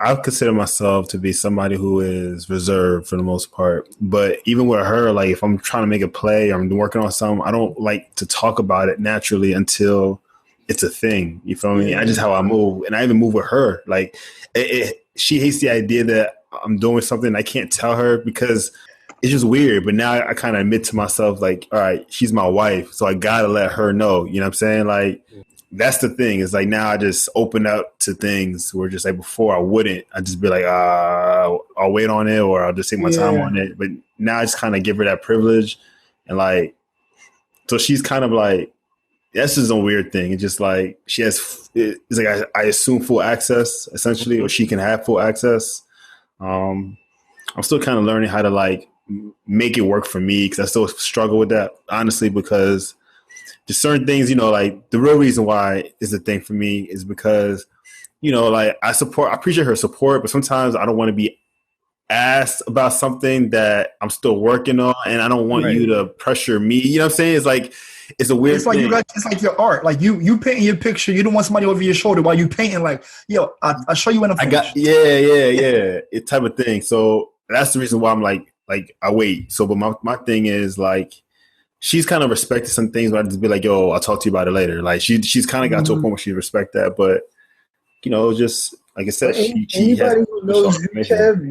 I consider myself to be somebody who is reserved for the most part. But even with her, like if I'm trying to make a play or I'm working on something, I don't like to talk about it naturally until it's a thing. You feel me? And just how I move. And I even move with her. Like she hates the idea that I'm doing something I can't tell her because it's just weird. But now I kind of admit to myself, like, all right, she's my wife. So I got to let her know. You know what I'm saying? Like, that's the thing. It's like now I just open up to things where just like before I wouldn't. I'd just be like, I'll wait on it or I'll just take my time on it. But now I just kind of give her that privilege. And like, so she's kind of like, that's just a weird thing. It's just like she has, it's like I assume full access essentially, or she can have full access. I'm still kind of learning how to like make it work for me because I still struggle with that, honestly, because just certain things, you know, like the real reason why is the thing for me is because, you know, like I appreciate her support, but sometimes I don't want to be asked about something that I'm still working on and I don't want you to pressure me. You know what I'm saying? It's like, it's a weird thing. It's like your art. Like you painting your picture. You don't want somebody over your shoulder while you painting like, yo, I'll show you when I'm finished. It type of thing. So that's the reason why I'm like I wait. So, but my thing is like, she's kind of respected some things, but I'd just be like, yo, I'll talk to you about it later. Like she's kind of got to a point where she respect that. But, you know, just like I said, anybody who knows you, Kev,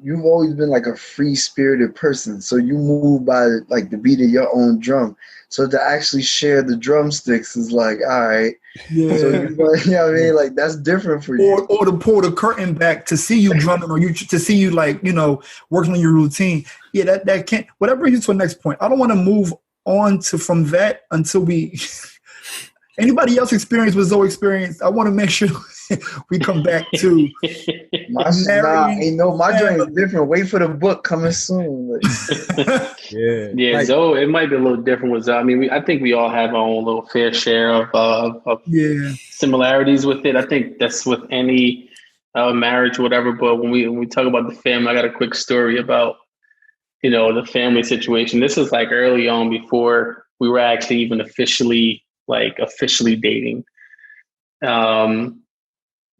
you've always been like a free spirited person. So you move by like the beat of your own drum. So to actually share the drumsticks is like, all right. Yeah. So you know what I mean? Like that's different for you. Or to pull the curtain back to see you drumming or to see you like, you know, working on your routine. Yeah, that can't, whatever brings you to the next point. I don't want to move on from that until anybody else experience with Zoe experience. I want to make sure we come back to my joint is different. Wait for the book coming soon. Like, Zoe, it might be a little different with Zoe. I mean, I think we all have our own little fair share of similarities with it. I think that's with any marriage or whatever. But when we talk about the family, I got a quick story about, you know, the family situation. This is like early on before we were actually even officially dating.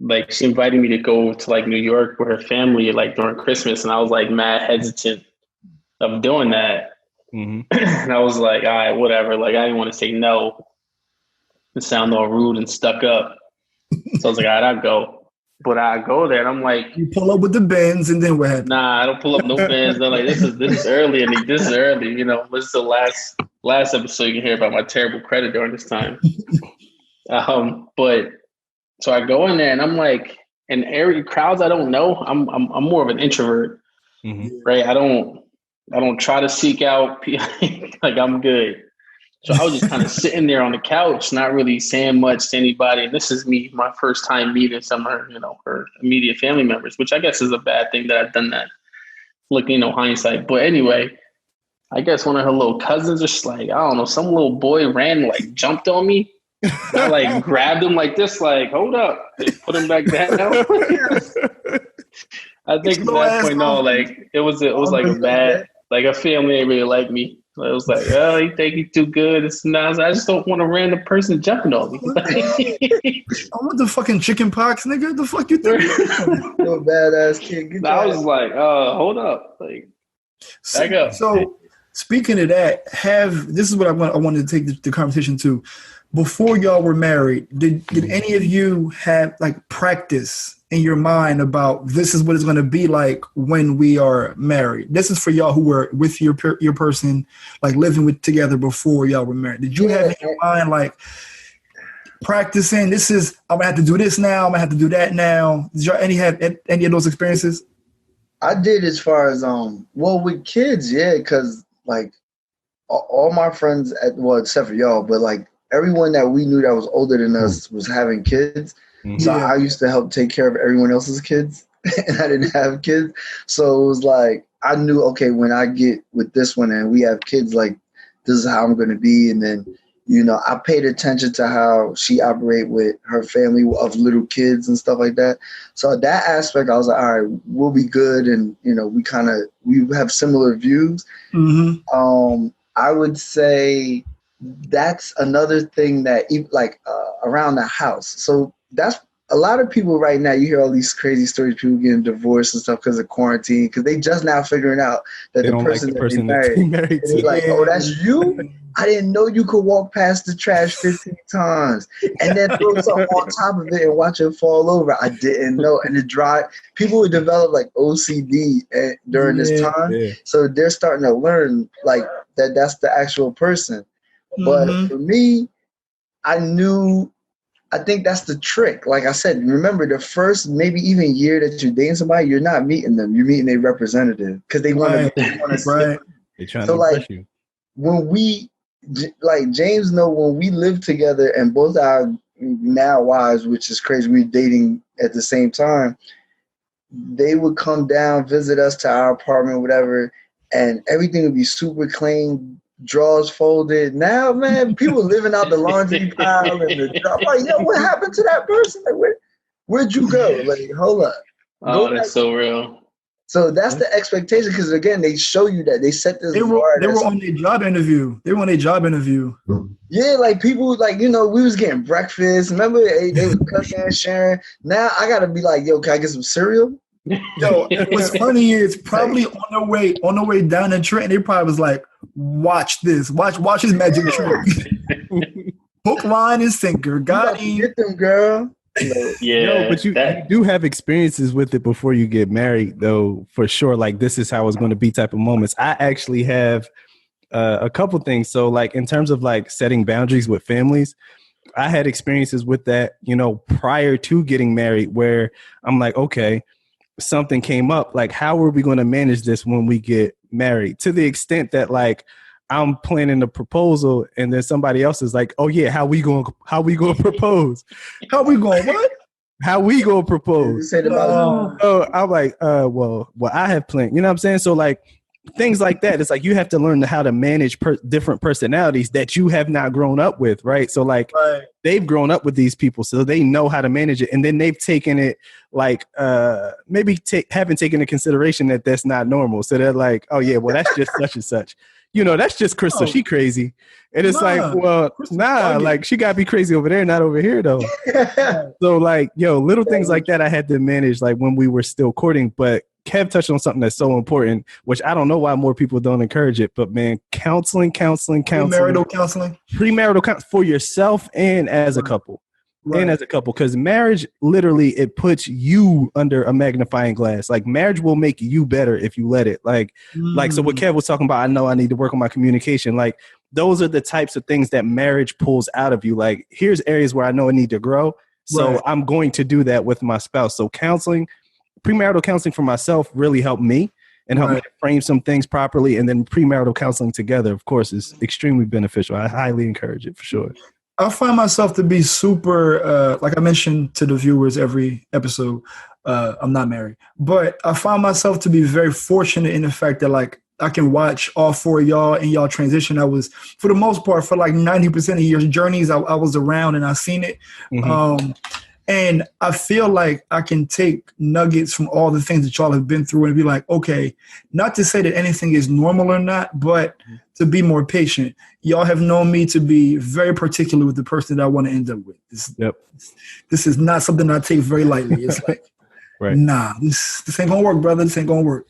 Like she invited me to go to like New York with her family like during Christmas. And I was like mad hesitant of doing that. Mm-hmm. And I was like, all right, whatever. Like I didn't want to say no and sound all rude and stuck up. So I was like, all right, I'll go. But I go there and I'm like, you pull up with the Benz and then what happens? Nah, I don't pull up no Benz. They're like, this is early. I mean, this is early. You know, this is the last last episode, you can hear about my terrible credit during this time. But so I go in there and I'm like, in area crowds I don't know, I'm more of an introvert, right? I don't try to seek out people. Like I'm good. So I was just kind of sitting there on the couch, not really saying much to anybody. And this is me, my first time meeting some of her, her immediate family members, which I guess is a bad thing that I've done that. Looking, hindsight. But anyway, I guess one of her little cousins just like, I don't know, some little boy ran, like jumped on me. I like grabbed him like this, like, hold up. They put him back down. I think at that point, no, like it was like a bad, like a family ain't really like me. So it was like, oh, you think he's too good? It's nice. I just don't want a random person jumping on me. I want the fucking chicken pox, nigga. The fuck you think? You're a badass kid. I was like, hold up, like, back up. So speaking of that, this is what I wanted to take the conversation to. Before y'all were married, did any of you have like practice in your mind about this is what it's going to be like when we are married? This is for y'all who were with your person, like living together before y'all were married. Did you have in your mind like practicing? This is, I'm gonna have to do this now. I'm gonna have to do that now. Did y'all have any of those experiences? I did, as far as with kids, yeah, because like all my friends, except for y'all, but like everyone that we knew that was older than us was having kids. So I used to help take care of everyone else's kids, and I didn't have kids. So it was like, I knew, okay, when I get with this one and we have kids, like, this is how I'm going to be. And then, I paid attention to how she operate with her family of little kids and stuff like that. So that aspect, I was like, all right, we'll be good. And, we have similar views. I would say that's another thing that, around the house. So that's a lot of people right now. You hear all these crazy stories, people getting divorced and stuff because of quarantine, because they just now figuring out that the person that they married is like, oh, that's you? I didn't know you could walk past the trash 15 times and then throw something on top of it and watch it fall over. I didn't know. And people would develop like OCD during this time. Yeah. So they're starting to learn like that's the actual person. But for me, I think that's the trick. Like I said, remember the first maybe even year that you're dating somebody, you're not meeting them. You're meeting a representative because they want to. Right. They're trying to impress you. When we, like James know, when we live together and both our now wives, which is crazy, we're dating at the same time, they would come down, visit us to our apartment, whatever, and everything would be super clean. Drawers folded. Now, man, people living out the laundry pile and I'm like, yo, what happened to that person? Like, where'd you go? Like, hold up. Oh, that's so real. So that's the expectation, because again, they show you that they set this. They were on their job interview. Yeah, like people, like we was getting breakfast. Remember, they was cooking and sharing. Now I gotta be like, yo, can I get some cereal? Yo, what's funny is probably on the way down the train, they probably was like, watch this, watch his magic trick. Hook, line, and sinker. Got him. Get them, girl. Yeah, but you do have experiences with it before you get married, though, for sure. Like, this is how it's going to be type of moments. I actually have a couple things. So, like, in terms of like setting boundaries with families, I had experiences with that, prior to getting married, where I'm like, okay, something came up, like, how are we going to manage this when we get married? To the extent that, like, I'm planning a proposal and then somebody else is like, oh yeah, how we going to propose? How we going what? How we going to propose? So I'm like, well, I have planned, you know what I'm saying? So like things like that, it's like you have to learn how to manage different personalities that you have not grown up with, right? So like they've grown up with these people, so they know how to manage it, and then they've taken it like maybe haven't taken into consideration that that's not normal. So they're like, oh yeah, well that's just such and such. That's just Crystal. She crazy. And it's like, well, like she got to be crazy over there, not over here though. So like, little things like that I had to manage like when we were still courting. But Kev touched on something that's so important, which I don't know why more people don't encourage it, but man, counseling. Premarital counseling for yourself and as a couple. Right. And as a couple, because marriage, literally, it puts you under a magnifying glass. Like marriage will make you better if you let it. So what Kev was talking about, I know I need to work on my communication. Like those are the types of things that marriage pulls out of you. Like, here's areas where I know I need to grow. So I'm going to do that with my spouse. So counseling, premarital counseling for myself really helped me and helped me to frame some things properly. And then premarital counseling together, of course, is extremely beneficial. I highly encourage it for sure. I find myself to be super, like I mentioned to the viewers every episode, I'm not married, but I find myself to be very fortunate in the fact that like I can watch all four of y'all and y'all transition. I was, for the most part, for like 90% of your journeys, I was around and I seen it. And I feel like I can take nuggets from all the things that y'all have been through and be like, okay, not to say that anything is normal or not, but to be more patient. Y'all have known me to be very particular with the person that I want to end up with. This is not something I take very lightly. It's like, nah, this ain't gonna work, brother. This ain't gonna work.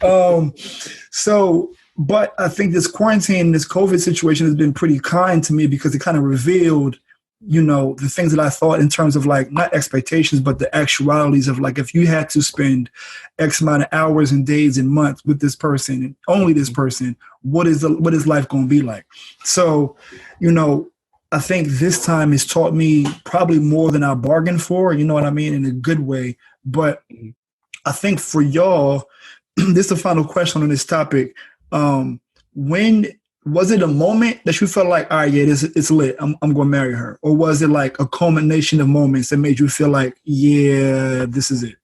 But I think this quarantine, this COVID situation has been pretty kind to me because it kind of revealed, you know, the things that I thought in terms of like not expectations, but the actualities of like, if you had to spend X amount of hours and days and months with this person and only this person, what is life going to be like? So, you know, I think this time has taught me probably more than I bargained for, you know what I mean? In a good way. But I think for y'all, this is the final question on this topic. When was it a moment that you felt like, all right, yeah, it's lit, I'm going to marry her? Or was it like a culmination of moments that made you feel like, yeah, this is it?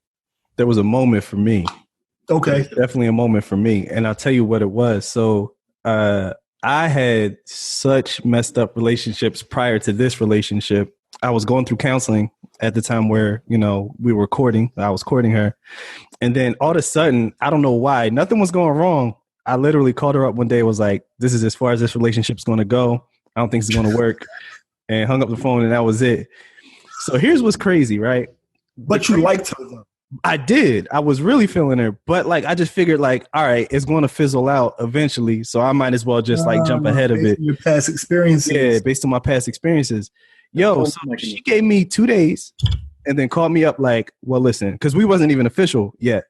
There was a moment for me. Okay. Definitely a moment for me. And I'll tell you what it was. So I had such messed up relationships prior to this relationship. I was going through counseling at the time where, you know, we were courting. I was courting her. And then all of a sudden, I don't know why, nothing was going wrong. I literally called her up one day, was like, this is as far as this relationship's going to go. I don't think it's going to work. And hung up the phone and that was it. So here's what's crazy, right? But you liked her though. I did. I was really feeling her. But like, I just figured like, all right, it's going to fizzle out eventually. So I might as well just like jump ahead of it. Your past experiences. Yeah, based on my past experiences. So she gave me 2 days and then called me up like, well, listen, because we wasn't even official yet.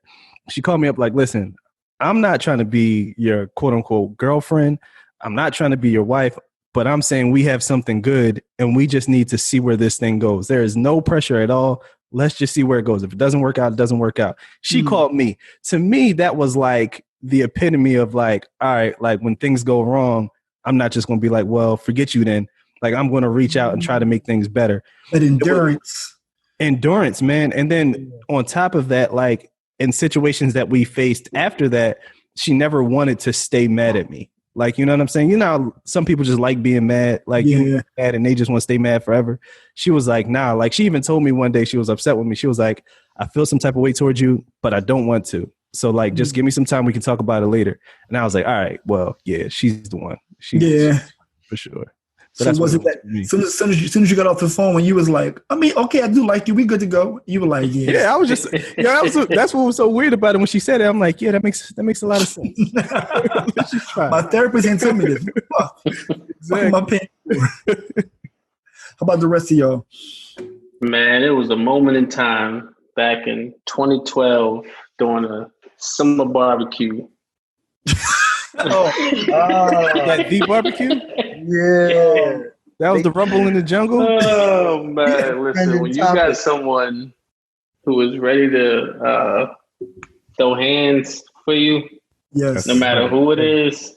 She called me up like, listen, I'm not trying to be your quote unquote girlfriend. I'm not trying to be your wife, but I'm saying we have something good and we just need to see where this thing goes. There is no pressure at all. Let's just see where it goes. If it doesn't work out, it doesn't work out. She called me. To me, that was like the epitome of like, all right, like when things go wrong, I'm not just going to be like, well, forget you then. Like I'm going to reach out and try to make things better. But endurance, man. And then on top of that, like, in situations that we faced after that, she never wanted to stay mad at me. Like, you know what I'm saying? You know, some people just like being mad, like you mad and they just want to stay mad forever. She was like, nah, like she even told me one day she was upset with me. She was like, I feel some type of way towards you, but I don't want to. So like, just give me some time. We can talk about it later. And I was like, all right, well, yeah, she's the one. She's for sure. So was it that as soon as you got off the phone when you was like, I mean, okay, I do like you. We good to go. You were like, yeah. Yeah, I was just, that's what was so weird about it. When she said it, I'm like, yeah, that makes a lot of sense. My therapist ain't told me this. Exactly. My pen. How about the rest of y'all? Man, it was a moment in time back in 2012 during a summer barbecue. That deep barbecue? Yeah. That was the rumble in the jungle? Oh, man. Listen, when you got someone who is ready to throw hands for you, yes, no matter who it is,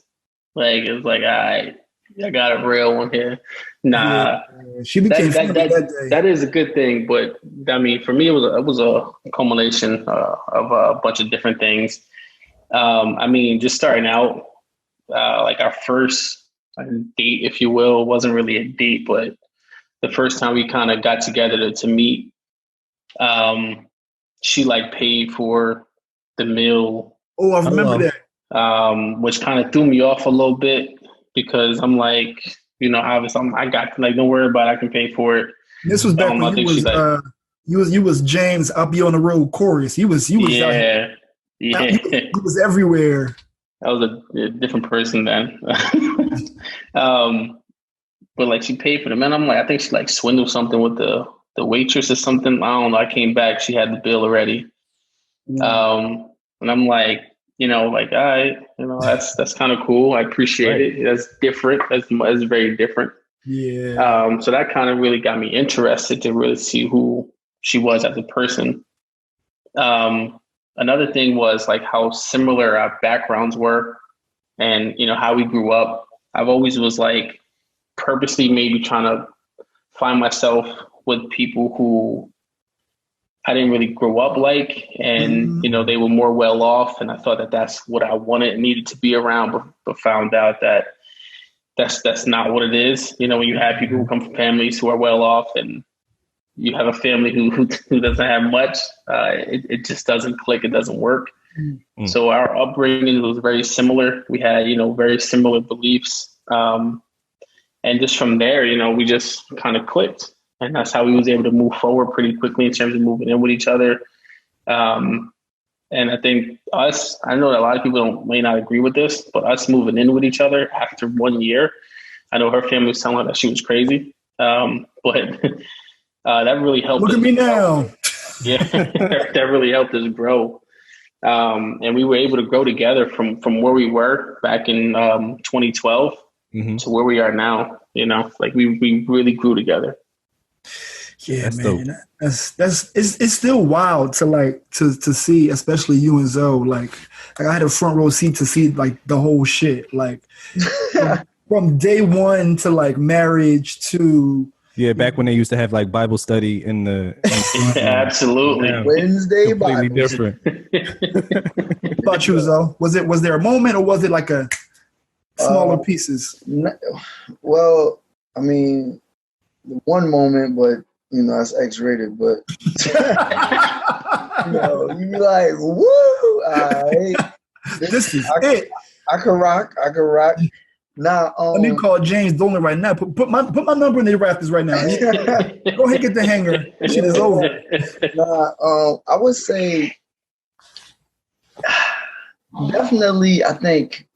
like, it's like, all right, I got a real one here. Nah. Yeah. She became that day. That is a good thing, but I mean, for me, it was a culmination of a bunch of different things. I mean, just starting out, like our first date, if you will, wasn't really a date, but the first time we kind of got together to meet, she like paid for the meal. Oh, I remember that. Which kind of threw me off a little bit because I'm like, you know, obviously I got like, don't worry about it, I can pay for it. This was back when you was James, I'll be on the road chorus. He was yeah. He was everywhere. I was a different person then. But like she paid for them. And I'm like, I think she like swindled something with the waitress or something. I don't know. I came back. She had the bill already. And I'm like, like, all right, that's kind of cool. I appreciate it. That's different. That's very different. Yeah. So that kind of really got me interested to really see who she was as a person. Another thing was like how similar our backgrounds were, and how we grew up. I've always was like purposely maybe trying to find myself with people who I didn't really grow up like, and they were more well off, and I thought that that's what I wanted and needed to be around, but found out that that's not what it is. When you have people who come from families who are well off, and you have a family who doesn't have much, it just doesn't click. It doesn't work. So our upbringing was very similar. We had very similar beliefs, and just from there, we just kind of clicked. And that's how we was able to move forward pretty quickly in terms of moving in with each other. And I think I know that a lot of people may not agree with this, but us moving in with each other after 1 year, I know her family was telling her that she was crazy. But that really helped. Look at me now. Yeah, that really helped us grow. And we were able to grow together from where we were back in 2012 to where we are now. Like we really grew together. Yeah, that's man, dope. It's still wild to see, especially you and Zoe. Like I had a front row seat to see like the whole shit, like from day one to like marriage to back when they used to have like Bible study in the absolutely Wednesday completely Bible. different. What about you, Zoe? Was there a moment, or was it like a smaller pieces? Well, I mean, one moment, but it's X-rated, but you be like, woo! Right. This is it. I can rock. Now, let me call James Dolan right now. Put my number in the rafters right now. Go ahead, get the hanger. This shit is over. I would say definitely. I think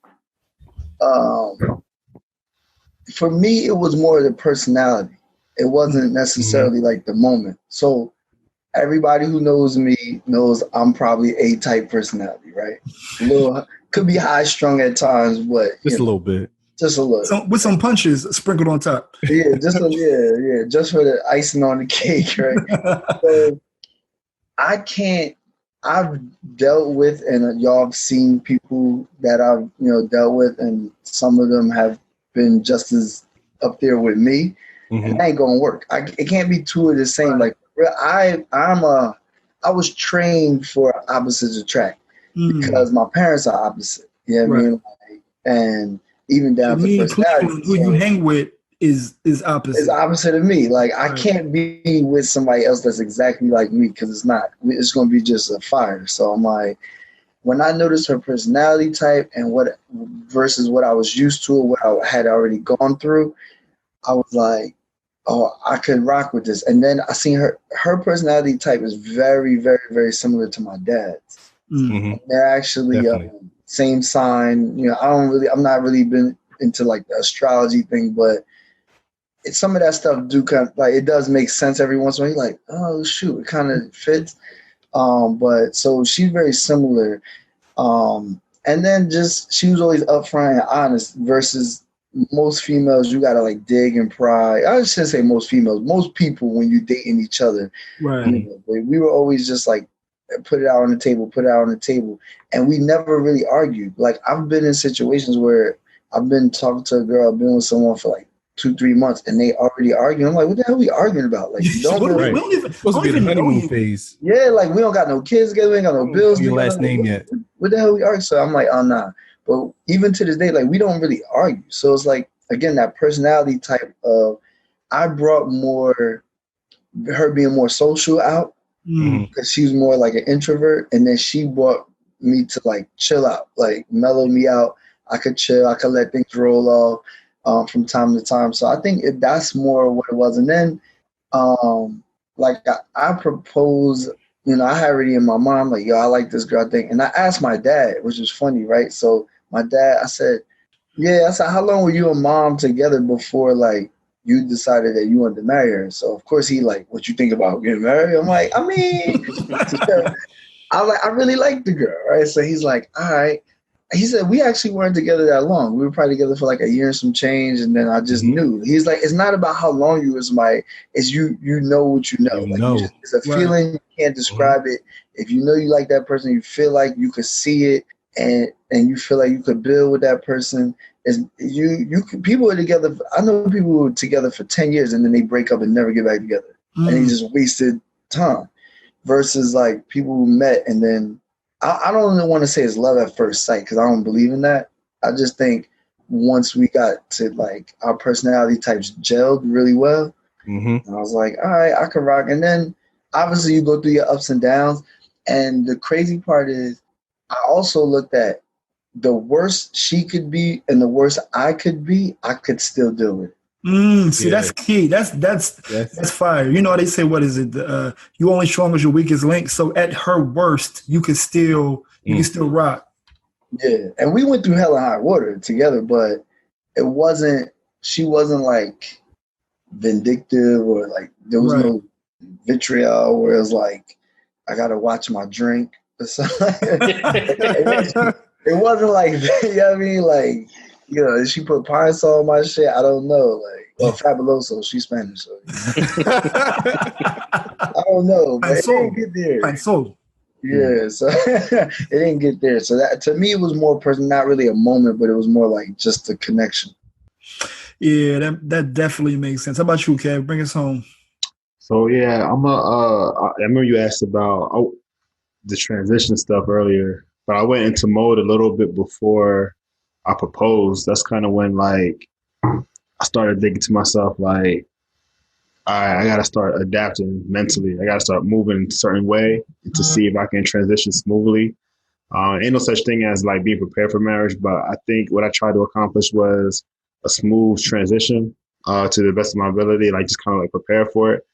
for me, it was more the personality. It wasn't necessarily like the moment. So everybody who knows me knows I'm probably A-type personality, right? Could be high strung at times, but just a little bit. Just a little. With some punches sprinkled on top. Yeah, just for the icing on the cake, right? So I've dealt with, and y'all have seen people that I've dealt with, and some of them have been just as up there with me. And that ain't gonna work. It can't be two of the same. Like I was trained for opposites attract because my parents are opposite. You know what I mean? And even down to personality. Who you hang with is opposite. It's opposite of me. Like I can't be with somebody else that's exactly like me because it's not. It's gonna be just a fire. So I'm like, when I noticed her personality type and versus what I was used to, what I had already gone through, I was like, oh, I could rock with this. And then I seen her personality type is very, very, very similar to my dad's. They're actually same sign. I'm not really been into like the astrology thing, but some of that stuff do kind of like, it does make sense every once in a while. You're like, oh shoot, it kind of fits. But so she's very similar. And then she was always upfront and honest versus most females, you gotta like dig and pry. I shouldn't say most females. Most people, when you dating each other, right? We were always just like, put it out on the table, and we never really argued. Like I've been in situations where I've been talking to a girl, I've been with someone for like 2-3 months, and they already arguing. I'm like, what the hell are we arguing about? Like, we don't even supposed to be the honeymoon phase. Yeah, like we don't got no kids together, we ain't got no bills. Your last name yet? What the hell are we arguing? So I'm like, oh nah. But even to this day, like we don't really argue. So it's like, again, that personality type of, I brought more, her being more social out because she was more like an introvert. And then she brought me to like chill out, like mellow me out. I could chill. I could let things roll off from time to time. So I think that's more what it was. And then like I proposed, I had already in my mind, like, yo, I like this girl thing. And I asked my dad, which was funny, right? So my dad, I said, how long were you and mom together before like you decided that you wanted to marry her? So of course he like, what you think about getting married? I'm like, I mean, I really like the girl, right? So he's like, all right. He said, we actually weren't together that long. We were probably together for like a year and some change. And then I just knew. He's like, it's not about how long you was somebody. It's you know what you know. It's a feeling. You can't describe it. If you know you like that person, you feel like you could see it and you feel like you could build with that person. People are together. I know people who were together for 10 years and then they break up and never get back together. And they just wasted time. Versus like people who met and then I don't want to say it's love at first sight because I don't believe in that. I just think once we got to like our personality types gelled really well, I was like, all right, I can rock. And then obviously you go through your ups and downs. And the crazy part is I also looked at the worst she could be and the worst I could be, I could still deal with it. See, that's key. That's fire. You know how they say, what is it? You only strong as your weakest link. So at her worst, you can still rock. Yeah, and we went through hell and high water together, but she wasn't like vindictive or like there was no vitriol where it was like I gotta watch my drink or something. It wasn't like that, you know what I mean? Like, you know, she put pine salt on my shit. I don't know. Like, well, Fabuloso, she's Spanish. So. I don't know. But it didn't get there. Pine salt. Yeah, so it didn't get there. So that to me, it was more person, not really a moment, but it was more like just a connection. Yeah, that definitely makes sense. How about you, Kev? Bring us home. So yeah, I remember you asked about the transition stuff earlier, but I went into mode a little bit before I proposed. That's kind of when like I started thinking to myself like, all right, I got to start adapting mentally. I got to start moving a certain way to see if I can transition smoothly. Ain't no such thing as like being prepared for marriage, but I think what I tried to accomplish was a smooth transition to the best of my ability, like just kind of like prepare for it.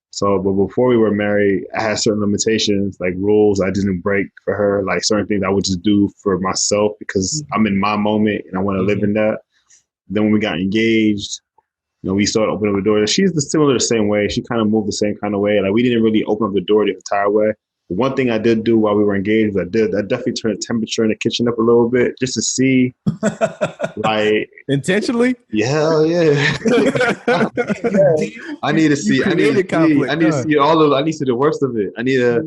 So, but before we were married, I had certain limitations, like rules I didn't break for her, like certain things I would just do for myself because I'm in my moment and I want to live in that. Then when we got engaged, you know, we started opening up the door. She's similar the same way. She kind of moved the same kind of way. Like we didn't really open up the door the entire way. But one thing I did do while we were engaged, I definitely turned the temperature in the kitchen up a little bit just to see, like intentionally. Yeah. I need to see. I need to see all of. I need to see the worst of it. I need to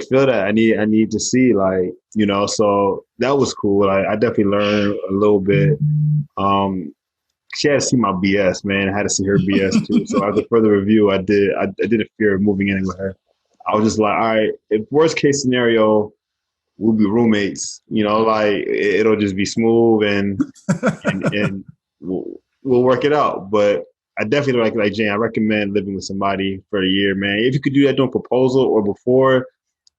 feel that. I need to see, like, you know. So that was cool. I definitely learned a little bit. She had to see my BS, man. I had to see her BS too. So after further review, I didn't fear moving in with her. I was just like, all right, if worst case scenario, we'll be roommates, you know, like it'll just be smooth and we'll work it out. But I definitely like Jane, I recommend living with somebody for a year, man. If you could do that during proposal or before,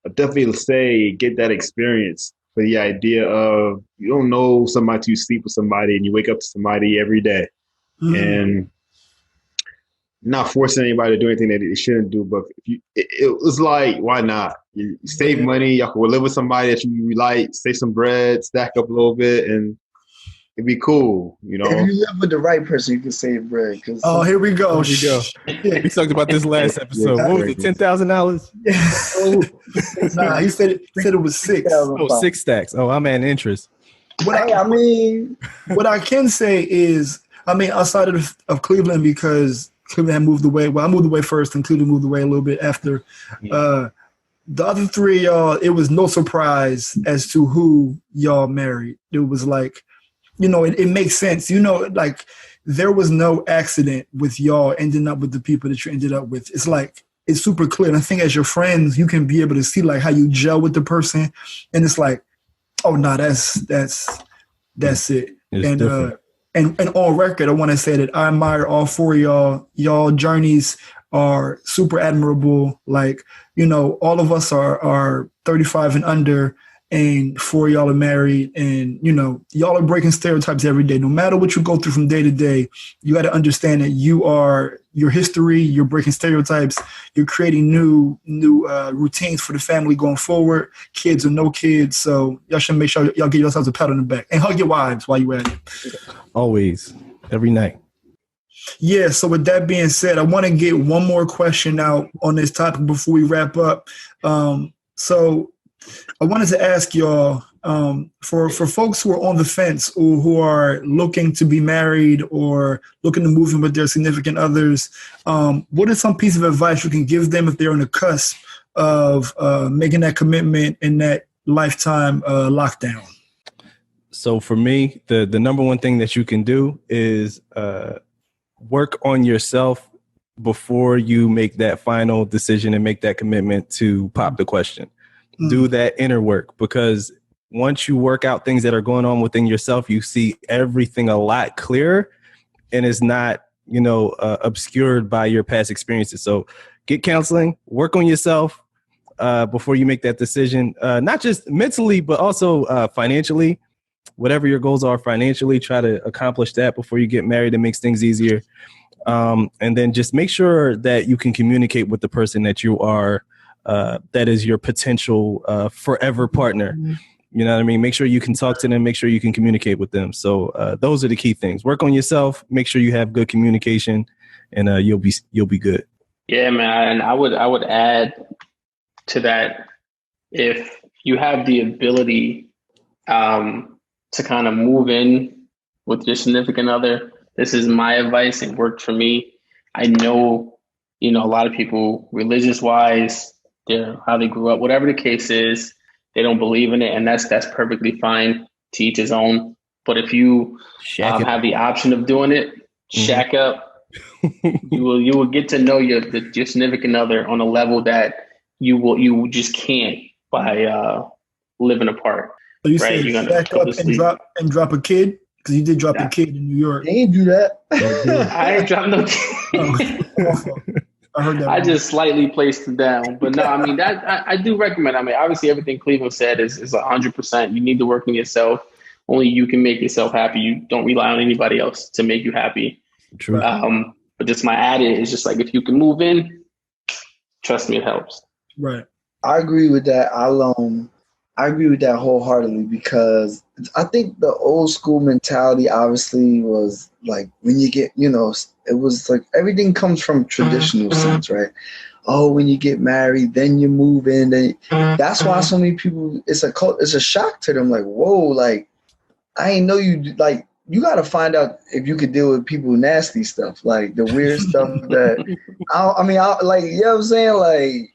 I definitely say get that experience for the idea of you don't know somebody till you sleep with somebody and you wake up to somebody every day. And not forcing anybody to do anything that they shouldn't do, but if it was like, why not? You save money, y'all can live with somebody that you like, save some bread, stack up a little bit, and it'd be cool, you know? If you live with the right person, you can save bread. Oh, here we go. We talked about this last episode. What was it, $10,000? Nah, he said it was 6. Oh, 6 stacks. Oh, I'm at interest. What I can say is, outside of Cleveland, because Cleveland had moved away. Well, I moved away first, and Cleveland moved away a little bit after. The other 3 of y'all, it was no surprise as to who y'all married. It was like, you know, it makes sense. You know, like there was no accident with y'all ending up with the people that you ended up with. It's like, it's super clear. And I think as your friends, you can be able to see like how you gel with the person. And it's like, oh no, that's it. And on record, I want to say that I admire all 4 of y'all. Y'all journeys are super admirable. Like, you know, all of us are 35 and under, and 4 of y'all are married. And, you know, y'all are breaking stereotypes every day. No matter what you go through from day to day, you got to understand that you are your history. You're breaking stereotypes. You're creating new routines for the family going forward, kids or no kids. So y'all should make sure y'all give yourselves a pat on the back and hug your wives while you're at it. Always, every night. Yeah, so with that being said, I want to get one more question out on this topic before we wrap up. So I wanted to ask y'all, for folks who are on the fence or who are looking to be married or looking to move in with their significant others, what is some piece of advice you can give them if they're on the cusp of making that commitment in that lifetime lockdown? So for me, the number one thing that you can do is work on yourself before you make that final decision and make that commitment to pop the question. Do that inner work, because once you work out things that are going on within yourself, you see everything a lot clearer and it's not, obscured by your past experiences. So get counseling, work on yourself before you make that decision, not just mentally, but also financially. Whatever your goals are financially, try to accomplish that before you get married. It makes things easier. And then just make sure that you can communicate with the person that you are, that is your potential forever partner. You know what I mean? Make sure you can talk to them, make sure you can communicate with them. So those are the key things. Work on yourself, make sure you have good communication, and you'll be good. Yeah, man. And I would add to that, if you have the ability to kind of move in with your significant other, this is my advice. It worked for me. I know, a lot of people religious wise, how they grew up, whatever the case is, they don't believe in it. And that's perfectly fine, to each his own. But if you have the option of doing it, shack up. You will get to know your significant other on a level that you just can't by living apart. So you say shack up and drop a kid? Because you did drop a kid in New York. They ain't do that. I ain't dropped no kid. I heard that. I just slightly placed it down. But no, I mean, that I do recommend. I mean, obviously everything Cleveland said is 100%. You need to work on yourself. Only you can make yourself happy. You don't rely on anybody else to make you happy. True. But just my add is just like, if you can move in, trust me, it helps. Right. I agree with that. I agree with that wholeheartedly, because I think the old school mentality obviously was like, when you get, it was like everything comes from traditional sense, right? Oh, when you get married, then you move in. That's why so many people, it's a shock to them. Like, whoa, like, I ain't know you, like, you got to find out if you could deal with people nasty stuff, like the weird stuff that, like, you know what I'm saying? Like,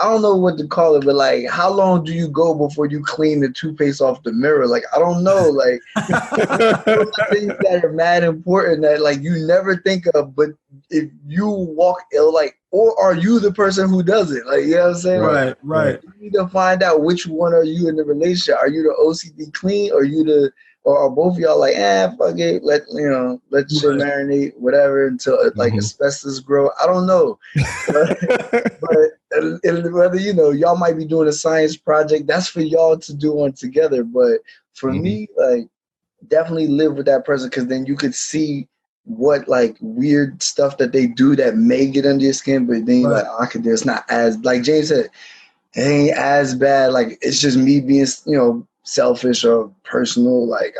I don't know what to call it, but like, how long do you go before you clean the toothpaste off the mirror? Like, I don't know. Like, those are things that are mad important that like you never think of, but if you walk ill, like, or are you the person who does it? Like, you know what I'm saying? Right. You need to find out which one are you in the relationship. Are you the OCD clean, or are both of y'all like, fuck it, let shit marinate, whatever, until like asbestos grow? I don't know. but whether, y'all might be doing a science project, that's for y'all to do one together. But for me, like, definitely live with that person, because then you could see what like weird stuff that they do that may get under your skin, but then you're like, okay, it's not as, like James said, it ain't as bad. Like, it's just me being, selfish or personal, like,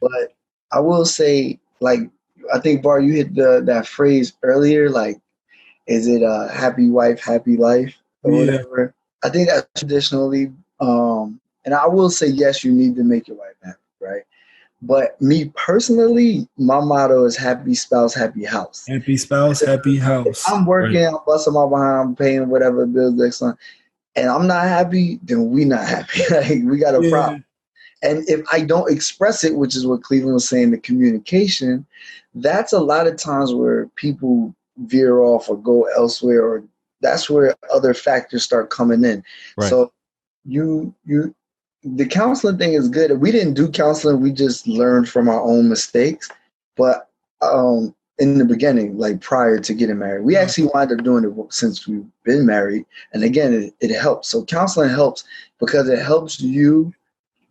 But I will say, like, I think, Bar, you hit that phrase earlier, like, is it a happy wife, happy life, or whatever? I think that's traditionally, and I will say, yes, you need to make your wife happy, right? But me personally, my motto is happy spouse, happy house. Happy spouse, happy house. If I'm working, I'm busting my behind, I'm paying whatever bills next month, and I'm not happy, then we not happy. Like, we got a problem. And if I don't express it, which is what Cleveland was saying, the communication, that's a lot of times where people veer off or go elsewhere, or that's where other factors start coming in. Right. So the counseling thing is good. We didn't do counseling. We just learned from our own mistakes. But in the beginning, like prior to getting married, we actually wound up doing it since we've been married. And again, it helps. So counseling helps because it helps you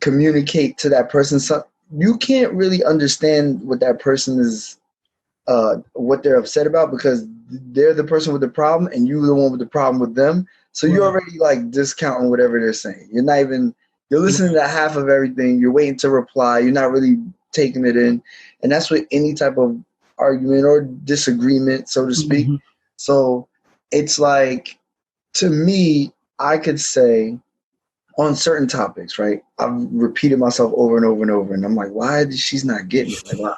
communicate to that person. So you can't really understand what that person is, what they're upset about, because they're the person with the problem and you're the one with the problem with them. So you're already like discounting whatever they're saying. You're listening to half of everything. You're waiting to reply. You're not really taking it in. And that's with any type of argument or disagreement, so to speak. So it's like, to me, I could say on certain topics, right? I've repeated myself over and over and over, and I'm like, why is she's not getting it? Like,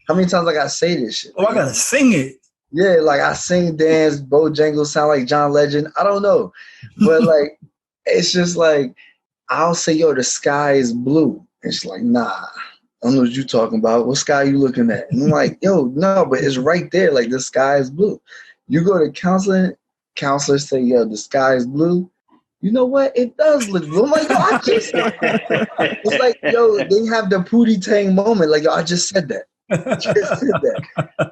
how many times I gotta say this shit? Oh, I gotta sing it. Yeah, like I sing, dance, Bojangles, sound like John Legend. I don't know, but like, it's just like I'll say, yo, the sky is blue, and she's like, nah, I don't know what you talking about. What sky you looking at? And I'm like, yo, no, but it's right there. Like the sky is blue. You go to counseling, counselors say, yo, the sky is blue. You know what? It does look blue. I'm like, yo, I just said that. It's like, yo, they have the Pootie Tang moment. Like, yo, I just said that.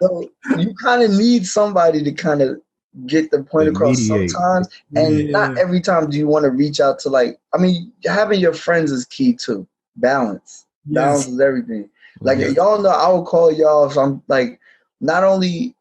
So you kind of need somebody to kind of get the point across sometimes. And not every time do you want to reach out to, like, I mean, having your friends is key too. Balance. Balance is everything. Like, y'all know I will call y'all if I'm like, not only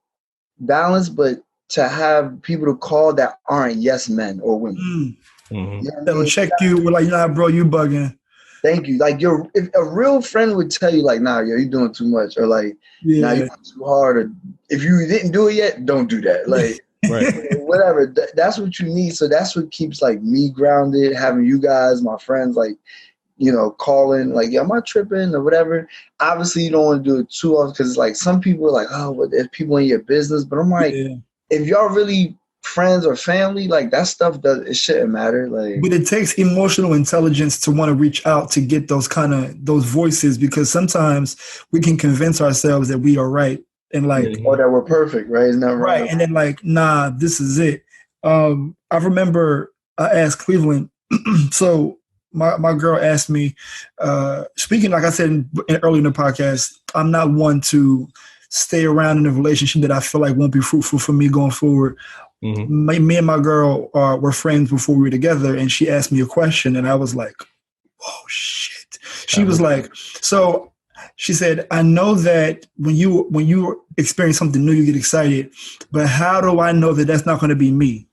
balance, but to have people to call that aren't yes men or women. You know They'll check you. We're like, nah, bro, you bugging. Thank you. Like, if a real friend would tell you, like, nah, yo, you're doing too much, or like, nah, you're doing too hard, or if you didn't do it yet, don't do that. Like, whatever. That's what you need. So that's what keeps like me grounded. Having you guys, my friends, like, you know, calling, like, yeah, am I tripping or whatever? Obviously, you don't want to do it too often because, like, some people are like, oh, well, there's people in your business. But I'm like, if y'all really friends or family, like, that stuff it shouldn't matter. Like, but it takes emotional intelligence to want to reach out to get those those voices, because sometimes we can convince ourselves that we are right and like, or that we're perfect, right? Isn't that right? And then like, nah, this is it. I remember I asked Cleveland. So my girl asked me, speaking, like I said earlier in the podcast, I'm not one to stay around in a relationship that I feel like won't be fruitful for me going forward. Me and my girl were friends before we were together, and she asked me a question, and I was like, oh, shit. She was like, so she said, I know that when you experience something new, you get excited, but how do I know that that's not going to be me?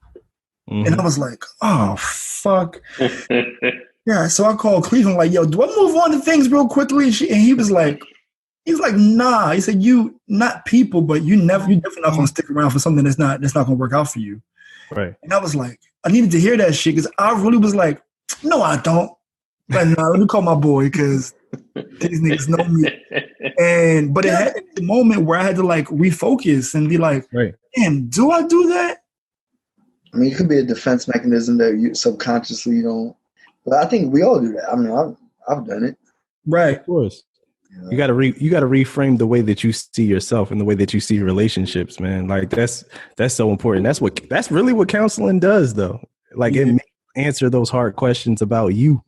And I was like, oh, fuck. Yeah, so I called Cleveland like, yo, do I move on to things real quickly? And he was like, nah. He said, you not people, but you're definitely not gonna stick around for something that's not gonna work out for you. Right. And I was like, I needed to hear that shit because I really was like, no, I don't. But nah, let me call my boy because these niggas know me. But it had the moment where I had to like refocus and be like, damn, do I do that? I mean, it could be a defense mechanism that you subconsciously you don't. But I think we all do that. I mean, I've done it. Right. Of course. You gotta reframe the way that you see yourself and the way that you see relationships, man. Like that's so important. That's really what counseling does, though. Like it answer those hard questions about you.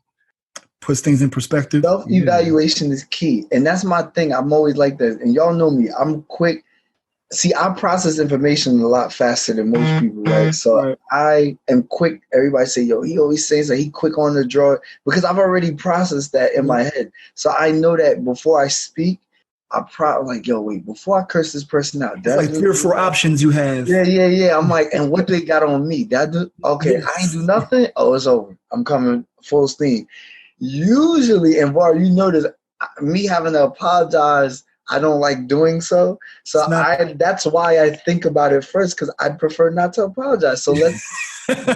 Puts things in perspective. Self-evaluation is key, and that's my thing. I'm always like that, and y'all know me. I'm quick. See, I process information a lot faster than most people, right? So I am quick. Everybody say, yo, he always says that he quick on the draw because I've already processed that in my head. So I know that before I speak, I probably like, yo, wait, before I curse this person out. It's like 3 or 4 options you have. Yeah. I'm like, and what they got on me? I ain't do nothing. Oh, it's over. I'm coming full steam. Usually, and Var, you notice me having to apologize, I don't like doing so. So that's why I think about it first, because I'd prefer not to apologize. So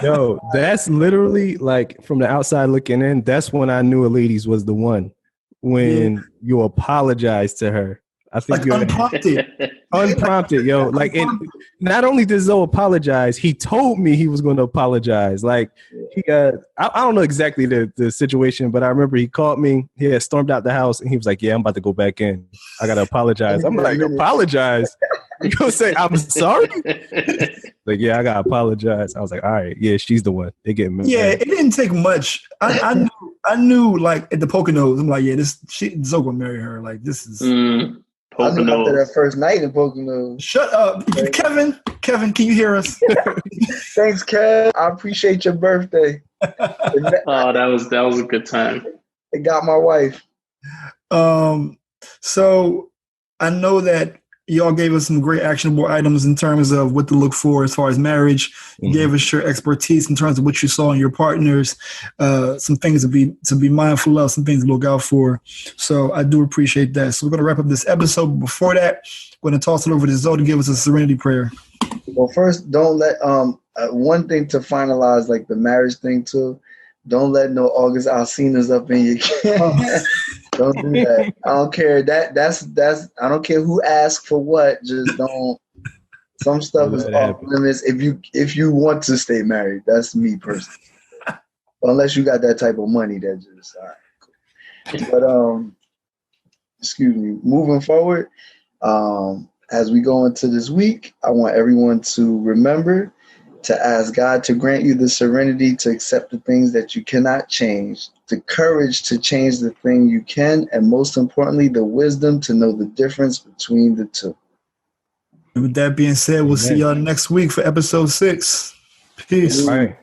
Yo, that's literally like from the outside looking in, that's when I knew Elides was the one. When you apologize to her. I think like unprompted, yo. Like, not only did Zoe apologize, he told me he was going to apologize. Like, he I don't know exactly the situation, but I remember he called me. He had stormed out the house, and he was like, "Yeah, I'm about to go back in. I got to apologize." I'm like, "Apologize? You gonna say I'm sorry?" Like, yeah, I got to apologize. I was like, "All right, yeah, she's the one." They get me. Yeah, it didn't take much. I knew like at the Poconos, I'm like, yeah, Zoe gonna marry her. Like, this is. I knew after that first night in Poconos. Shut up. Kevin, can you hear us? Thanks, Kev. I appreciate your birthday. Oh, that was a good time. It got my wife. So I know that y'all gave us some great actionable items in terms of what to look for as far as marriage. You gave us your expertise in terms of what you saw in your partners, some things to be mindful of, some things to look out for. So I do appreciate that. So we're going to wrap up this episode. But before that, we're going to toss it over to Zoe to give us a serenity prayer. Well, first, don't let one thing to finalize, like the marriage thing too. Don't let no August Alcinas up in your Don't do that. I don't care. That's. I don't care who asks for what. Just don't. Some stuff is off limits. If you want to stay married, that's me personally. Unless you got that type of money, that just all right. Cool. But excuse me. Moving forward, as we go into this week, I want everyone to remember to ask God to grant you the serenity to accept the things that you cannot change, the courage to change the thing you can, and most importantly, the wisdom to know the difference between the two. And with that being said, we'll see y'all next week for episode 6. Peace. All right.